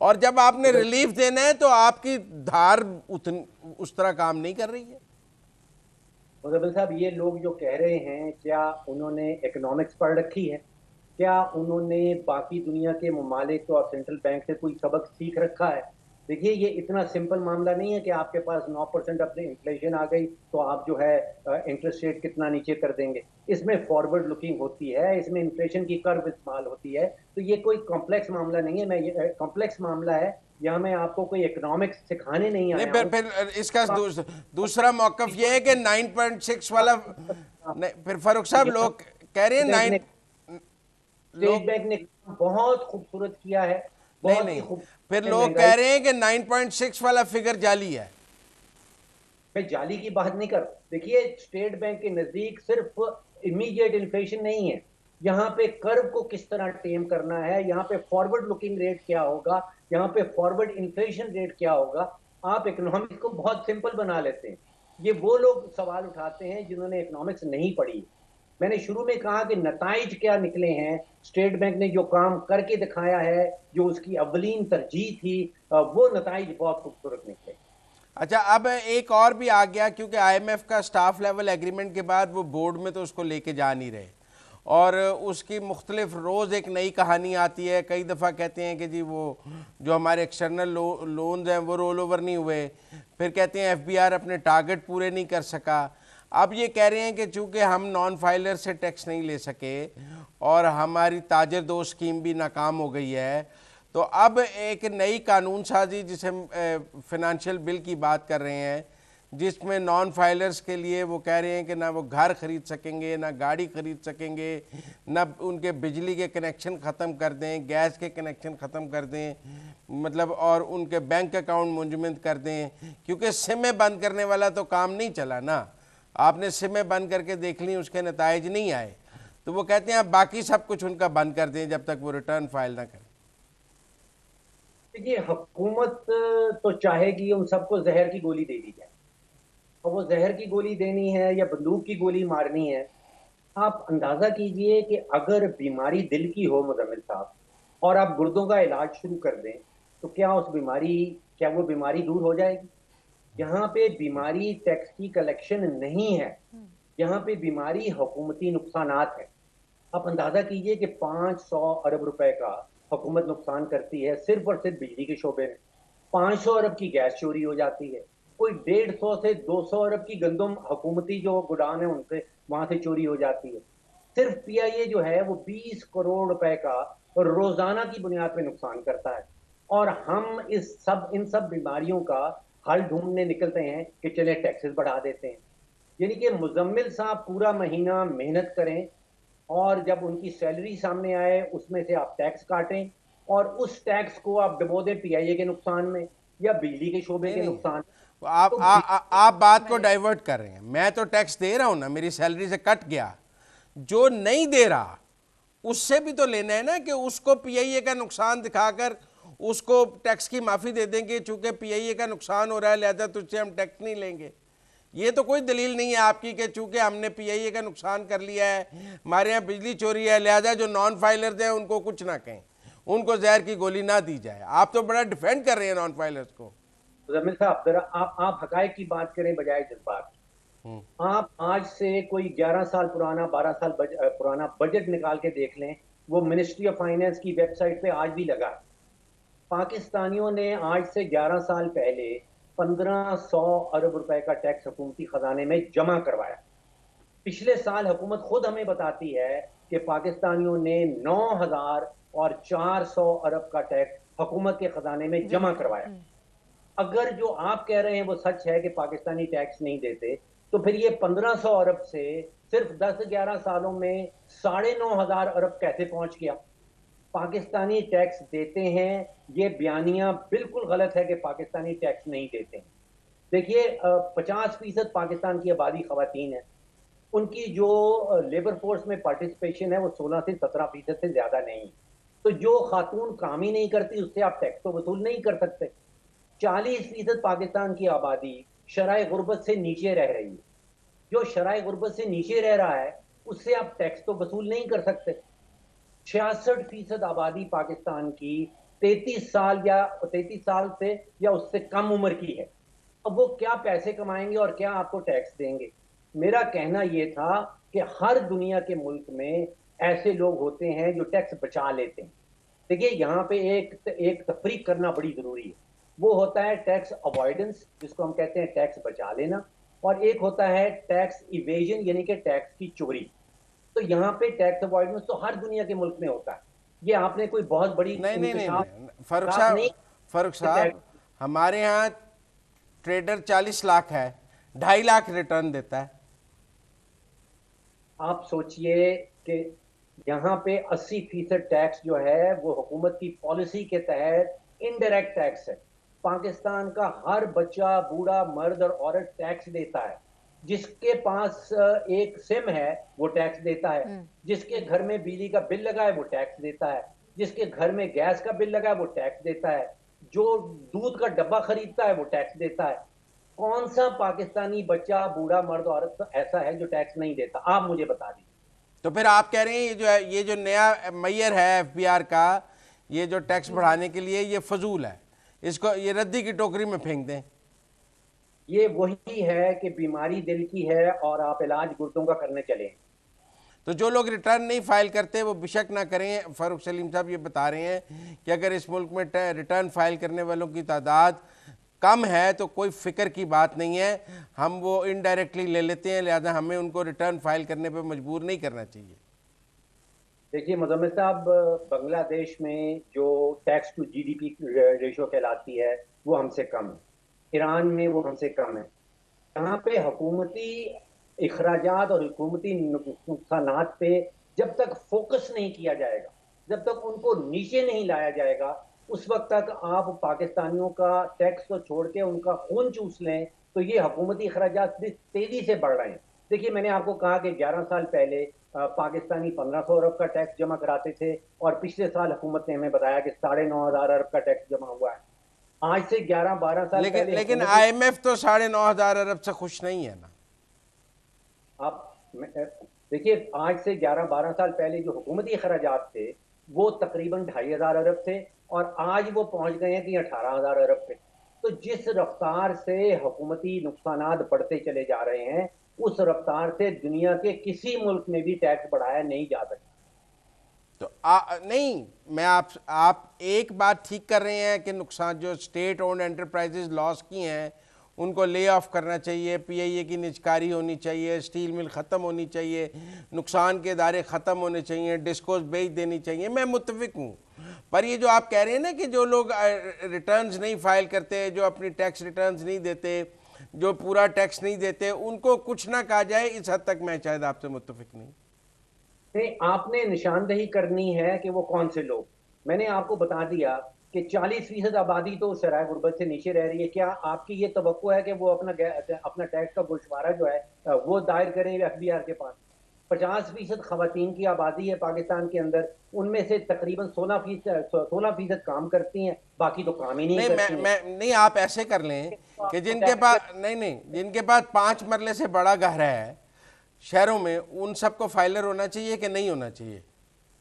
[SPEAKER 4] और जब आपने रिलीफ देना है तो आपकी धार उस तरह काम नहीं कर रही है।
[SPEAKER 7] मुज़म्मिल साहब, ये लोग जो कह रहे हैं, क्या उन्होंने इकोनॉमिक्स पढ़ रखी है? क्या उन्होंने बाकी दुनिया के ममालिक और सेंट्रल बैंक से कोई सबक सीख रखा है? देखिए, ये इतना सिंपल मामला नहीं है कि आपके पास 9% अपनी इन्फ्लेशन आ गई तो आप जो है इंटरेस्ट रेट कितना नीचे कर देंगे। इसमें फॉरवर्ड लुकिंग होती है, इसमें इन्फ्लेशन की कर्व इस्तेमाल होती है। तो ये कोई कॉम्प्लेक्स मामला नहीं है। ये कॉम्प्लेक्स मामला है, यहाँ मैं आपको कोई इकोनॉमिक्स सिखाने नहीं आया हूं।
[SPEAKER 4] फिर इसका दूसरा मौक़िफ़ ये है कि 9.6 वाला नहीं, फिर फ़ारूक साहब लोग कह रहे हैं
[SPEAKER 7] स्टेट बैंक ने बहुत खूबसूरत किया है।
[SPEAKER 4] नहीं, फिर लोग कह रहे हैं कि 9.6 वाला फिगर जाली है।
[SPEAKER 7] मैं जाली की बात नहीं कर। देखिए, स्टेट बैंक के नजदीक सिर्फ इमीडिएट इन्फ्लेशन नहीं है, यहाँ पे कर्व को किस तरह टेम करना है, यहाँ पे फॉरवर्ड लुकिंग रेट क्या होगा, यहाँ पे फॉरवर्ड इन्फ्लेशन रेट क्या होगा। आप इकोनॉमिक्स को बहुत सिंपल बना लेते हैं। ये वो लोग सवाल उठाते हैं जिन्होंने इकोनॉमिक्स नहीं पढ़ी। मैंने शुरू में कहा कि नताइज क्या निकले हैं। स्टेट बैंक ने जो काम करके दिखाया है, जो उसकी अव्वलीन तरजीह थी, वो नताइज बहुत खूबसूरत निकले।
[SPEAKER 4] अच्छा, अब एक और भी आ गया, क्योंकि IMF का स्टाफ लेवल एग्रीमेंट के बाद वो बोर्ड में तो उसको लेके जा नहीं रहे, और उसकी मुख्तलिफ रोज़ एक नई कहानी आती है। कई दफ़ा कहते हैं कि जी वो जो हमारे एक्सटर्नल लोन्स हैं वो रोल ओवर नहीं हुए, फिर कहते हैं FBR अपने टारगेट पूरे नहीं कर सका। अब ये कह रहे हैं कि चूँकि हम नॉन फाइलर से टैक्स नहीं ले सके और हमारी ताजर दो स्कीम भी नाकाम हो गई है, तो अब एक नई कानून साजी जिसे फिनंशियल बिल की बात कर रहे हैं, जिसमें नॉन फाइलर्स के लिए वो कह रहे हैं कि ना वो घर ख़रीद सकेंगे, ना गाड़ी ख़रीद सकेंगे, ना उनके बिजली के कनेक्शन ख़त्म कर दें, गैस के कनेक्शन ख़त्म कर दें, मतलब और उनके बैंक अकाउंट मुंजमद कर दें, क्योंकि सिमें बंद करने वाला तो काम नहीं चला ना। आपने सिमें बंद करके देख ली, उसके नताइज नहीं आए, तो वो कहते हैं आप बाकी सब कुछ उनका बंद कर दें जब तक वो रिटर्न फाइल ना करें।
[SPEAKER 7] देखिए, हुकूमत तो चाहेगी उन सबको जहर की गोली दे दी जाए, और वो जहर की गोली देनी है या बंदूक की गोली मारनी है। आप अंदाजा कीजिए कि अगर बीमारी दिल की हो मुज़म्मिल साहब, और आप गुर्दों का इलाज शुरू कर दें, तो क्या वो बीमारी दूर हो जाएगी? यहाँ पे बीमारी टैक्स की कलेक्शन नहीं है, यहाँ पे बीमारी हुकूमती नुकसानात है। आप अंदाजा कीजिए कि 500 अरब रुपए का हुकूमत नुकसान करती है सिर्फ और सिर्फ बिजली के शोबे में। 500 अरब की गैस चोरी हो जाती है, कोई 150 से 200 अरब की गंदम हुकूमती जो गोडाउन है उनसे वहां से चोरी हो जाती है। सिर्फ PIA जो है वो 20 करोड़ रुपए का रोजाना की बुनियाद पे नुकसान करता है, और हम इन सब बीमारियों का हल ढूंढने निकलते हैं कि चले टैक्सेस बढ़ा देते हैं। यानी कि मुजम्मिल साहब पूरा महीना मेहनत करें और जब उनकी सैलरी सामने आए उसमें से आप टैक्स काटें और उस टैक्स को आप डबो दें पीआईए के नुकसान में या बिजली के शोबे के नुकसान।
[SPEAKER 4] तो आप
[SPEAKER 7] तो
[SPEAKER 4] आप बात को डाइवर्ट कर रहे हैं। मैं तो टैक्स दे रहा हूं ना, मेरी सैलरी से कट गया। जो नहीं दे रहा उससे भी तो लेना है ना कि उसको पीआईए का नुकसान दिखाकर उसको टैक्स की माफ़ी दे देंगे, चूंकि पीआईए का नुकसान हो रहा है लिहाजा तुझसे हम टैक्स नहीं लेंगे। ये तो कोई दलील नहीं है आपकी कि चूंकि हमने पीआईए का नुकसान कर लिया है, हमारे यहाँ बिजली चोरी है, लिहाजा जो नॉन फाइलर्स हैं उनको कुछ ना कहें, उनको जहर की गोली ना दी जाए। आप तो बड़ा डिफेंड कर रहे हैं नॉन फाइलर्स को।
[SPEAKER 7] मुजम्मिल साहब जरा आप हकायक की बात करें बजाय जज्बात। आप आज से कोई 11 साल पुराना 12 साल पुराना बजट निकाल के देख लें, वो मिनिस्ट्री ऑफ फाइनेंस की वेबसाइट पे आज भी लगा है। पाकिस्तानियों ने आज से 11 साल पहले 1500 अरब रुपए का टैक्स हुकूमती खजाने में जमा करवाया। पिछले साल हुकूमत खुद हमें बताती है कि पाकिस्तानियों ने 9400 अरब का टैक्स हुकूमत के खजाने में जमा करवाया। अगर जो आप कह रहे हैं वो सच है कि पाकिस्तानी टैक्स नहीं देते, तो फिर ये 1500 अरब से सिर्फ 10-11 सालों में 9500 अरब कैसे पहुंच गया? पाकिस्तानी टैक्स देते हैं, ये बयानिया बिल्कुल गलत है कि पाकिस्तानी टैक्स नहीं देते हैं। देखिए 50% पाकिस्तान की आबादी खवातीन है, उनकी जो लेबर फोर्स में पार्टिसिपेशन है वो 16 से 17% से ज्यादा नहीं। तो जो खातून काम ही नहीं करती उससे आप टैक्स तो वसूल नहीं कर सकते। 40% पाकिस्तान की आबादी शराय गुर्बत से नीचे रह रही है। जो शराय गुर्बत से नीचे रह रहा है उससे आप टैक्स तो वसूल नहीं कर सकते। 66% आबादी पाकिस्तान की 33 साल से या उससे कम उम्र की है। अब वो क्या पैसे कमाएंगे और क्या आपको टैक्स देंगे? मेरा कहना यह था कि हर दुनिया के मुल्क में ऐसे लोग होते हैं जो टैक्स बचा लेते हैं। देखिए यहाँ पे एक तफरीक करना बड़ी जरूरी है। वो होता है टैक्स अवॉइडेंस, जिसको हम कहते हैं टैक्स बचा लेना, और एक होता है टैक्स इवेजन यानी कि टैक्स की चोरी। तो यहाँ पे टैक्स अवॉइडेंस तो हर दुनिया के मुल्क में होता है। ये आपने कोई बहुत बड़ी
[SPEAKER 4] नहीं, फारूक साहब हमारे यहाँ ट्रेडर 40 लाख है, 2.5 लाख रिटर्न देता है।
[SPEAKER 7] आप सोचिए कि यहाँ पे 80% टैक्स जो है वो हुकूमत की पॉलिसी के तहत इनडायरेक्ट टैक्स है। पाकिस्तान का हर बच्चा, बूढ़ा, मर्द और औरत टैक्स देता है। जिसके पास एक सिम है वो टैक्स देता है, जिसके घर में बिजली का बिल लगा है वो टैक्स देता है, जिसके घर में गैस का बिल लगा है वो टैक्स देता है, जो दूध का डब्बा खरीदता है वो टैक्स देता है। कौन सा पाकिस्तानी बच्चा, बूढ़ा, मर्द, औरत ऐसा है जो टैक्स नहीं देता? आप मुझे बता दीजिए।
[SPEAKER 4] तो फिर आप कह रहे हैं ये जो नया मैयर है एफबीआर का, ये जो टैक्स बढ़ाने के लिए ये फजूल है, इसको ये रद्दी की टोकरी में फेंक दें।
[SPEAKER 7] ये वही है कि बीमारी दिल की है और आप इलाज गुर्दों का करने चले।
[SPEAKER 4] तो जो लोग रिटर्न नहीं फाइल करते वो बेशक ना करें। फारूक सलीम साहब ये बता रहे हैं कि अगर इस मुल्क में रिटर्न फाइल करने वालों की तादाद कम है तो कोई फिक्र की बात नहीं है, हम वो इनडायरेक्टली ले लेते हैं, लिहाजा हमें उनको रिटर्न फाइल करने पर मजबूर नहीं करना चाहिए।
[SPEAKER 7] देखिए मुजम्मिल साहब, बांग्लादेश में जो टैक्स टू जीडीपी रेशो कहलाती है वो हमसे कम है, ईरान में वो हमसे कम है। यहाँ पे हुकूमती इखराजात और हुकूमती नुकसानात पे जब तक फोकस नहीं किया जाएगा, जब तक उनको नीचे नहीं लाया जाएगा, उस वक्त तक आप पाकिस्तानियों का टैक्स को छोड़ के उनका खून चूस लें तो ये हुकूमती इखराजात तेजी से बढ़ रहे हैं। देखिए मैंने आपको कहा कि 11 साल पहले पाकिस्तानी 1500 अरब का टैक्स जमा कराते थे और पिछले साल हुकूमत ने हमें बताया कि 9500 अरब का टैक्स जमा हुआ है। आज से 11-12 साल पहले
[SPEAKER 4] लेकिन IMF तो 9500 अरब से खुश नहीं है ना।
[SPEAKER 7] आप देखिए आज से 11-12 साल पहले जो हुकूमती खर्चात थे वो तकरीबन 2500 अरब थे और आज वो पहुंच गए हैं कि 18000 अरब पे। तो जिस रफ्तार से हुकूमती नुकसानात बढ़ते चले जा रहे हैं उस रफ्तार से दुनिया के किसी मुल्क में भी टैक्स बढ़ाया नहीं जा सकता।
[SPEAKER 4] तो नहीं, मैं आप एक बात ठीक कर रहे हैं कि नुकसान जो स्टेट ओन्ड एंटरप्राइजेज लॉस की हैं उनको ले ऑफ करना चाहिए, पीआईए की निजकारी होनी चाहिए, स्टील मिल ख़त्म होनी चाहिए, नुकसान के इदारे ख़त्म होने चाहिए, डिस्कोस बेच देनी चाहिए, मैं मुत्तफिक हूँ। पर ये जो आप कह रहे हैं ना कि जो लोग रिटर्न्स नहीं फाइल करते, जो अपनी टैक्स रिटर्न्स नहीं देते, जो पूरा टैक्स नहीं देते, उनको कुछ ना कहा जाए, इस हद तक मैं शायद आपसे मुत्तफिक नहीं।
[SPEAKER 7] आपने निशानदेही करनी है कि वो कौन से लोग। मैंने आपको बता दिया कि 40% आबादी तो शराय गुर्बत से नीचे रह रही है। क्या आपकी ये तवक्को है कि वो अपना टैक्स का गोशवारा जो है वो दायर करें FBR के पास? 50% खवातीन की आबादी है पाकिस्तान के अंदर, उनमें से तकरीबन 16% काम करती हैं, बाकी तो काम ही नहीं करती हैं।
[SPEAKER 4] नहीं, आप ऐसे कर लें कि जिनके पास जिनके पास 5 मरले से बड़ा घर है शहरों में, उन सबको फाइलर होना चाहिए कि नहीं होना चाहिए?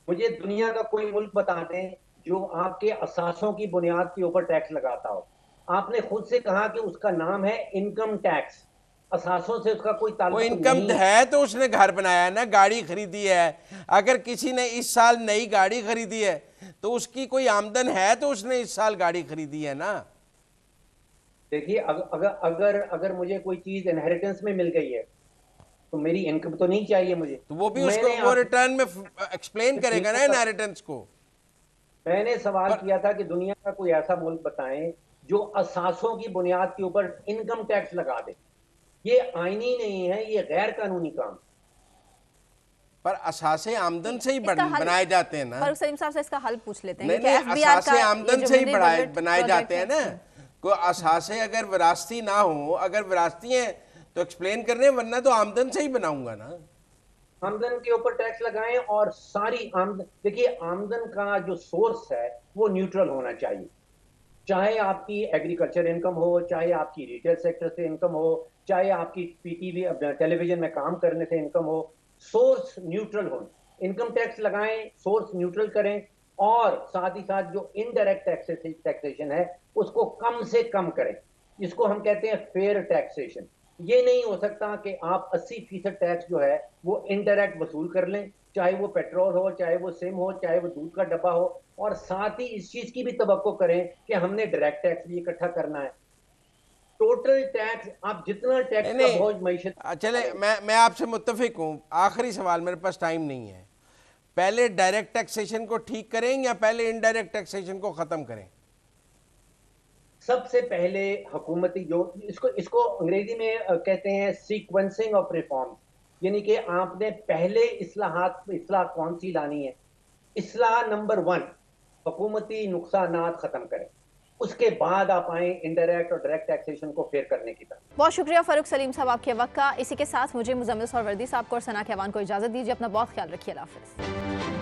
[SPEAKER 7] मुझे दुनिया का कोई मुल्क बता दें जो आपके असासों की बुनियाद के ऊपर टैक्स लगाता हो। आपने खुद से कहा कि उसका नाम है इनकम टैक्स, असासों से उसका कोई ताल्लुक नहीं।
[SPEAKER 4] वो इनकम है तो उसने घर बनाया ना, गाड़ी खरीदी है। अगर किसी ने इस साल नई गाड़ी खरीदी है तो उसकी कोई आमदन है तो उसने इस साल गाड़ी खरीदी है ना।
[SPEAKER 7] देखिए, अगर मुझे कोई चीज इनहेरिटेंस में मिल गई है तो मेरी इनकम तो नहीं चाहिए मुझे,
[SPEAKER 4] तो वो भी उसको वो रिटर्न में एक्सप्लेन करेगा ना इनहेरिटेंस को।
[SPEAKER 7] मैंने सवाल किया था कि दुनिया का कोई ऐसा मुल्क बताएं जो असासों की बुनियाद के ऊपर इनकम टैक्स लगा दे। ये आईनी नहीं है, ये गैर कानूनी काम।
[SPEAKER 4] पर असासे आमदन से ही बनाए जाते हैं ना।
[SPEAKER 1] फारूक सलीम साहब से इसका हल पूछ लेते हैं।
[SPEAKER 4] नहीं, असासे आमदन से ही बनाए जाते हैं ना। कोई असासे अगर विरासती ना हो, अगर विरासती हैं तो एक्सप्लेन करने, वरना तो आमदन से ही बनाऊंगा ना।
[SPEAKER 7] आमदन के ऊपर टैक्स लगाएं और सारी आमदन, देखिए आमदन का जो सोर्स है वो न्यूट्रल होना चाहिए। चाहे आपकी एग्रीकल्चर इनकम हो, चाहे आपकी रिटेल सेक्टर से इनकम हो, चाहे आपकी PTV टेलीविजन में काम करने से इनकम हो, सोर्स न्यूट्रल हो। इनकम टैक्स लगाएं, सोर्स न्यूट्रल करें, और साथ ही साथ जो इनडायरेक्ट टैक्सेशन है उसको कम से कम करें, जिसको हम कहते हैं फेयर टैक्सेशन। ये नहीं हो सकता कि आप 80% टैक्स जो है वो इनडायरेक्ट वसूल कर लें, चाहे वो पेट्रोल हो, चाहे वो सिम हो, चाहे वो दूध का डब्बा हो, और साथ ही इस चीज की भी तवक्को करें कि हमने डायरेक्ट टैक्स भी इकट्ठा करना है। टोटल टैक्स, आप जितना टैक्स का बोझ मईशत।
[SPEAKER 4] चले, मैं आपसे मुत्तफिक हूँ। आखिरी सवाल, मेरे पास टाइम नहीं है। पहले डायरेक्ट टैक्सेशन को ठीक करें या पहले इनडायरेक्ट टैक्सेशन को खत्म करें?
[SPEAKER 7] सबसे पहले हुकूमती जो इसको अंग्रेजी में कहते हैं सीक्वेंसिंग ऑफ रिफॉर्म, यानी कि आपने पहले इस्लाह कौन सी लानी है। इस्लाह नंबर 1, हुकूमती नुकसानात खत्म करें, उसके बाद आप आए इनडायरेक्ट और डायरेक्ट टैक्सेशन को फेयर करने की तरफ।
[SPEAKER 1] बहुत शुक्रिया फारूक सलीम साहब आपके वक्त का। इसी के साथ मुझे मुजम्मिल सरवर्दी साहब को और सना कहवान को इजाजत दीजिए। अपना बहुत ख्याल रखिए। अल्लाह हाफिज़।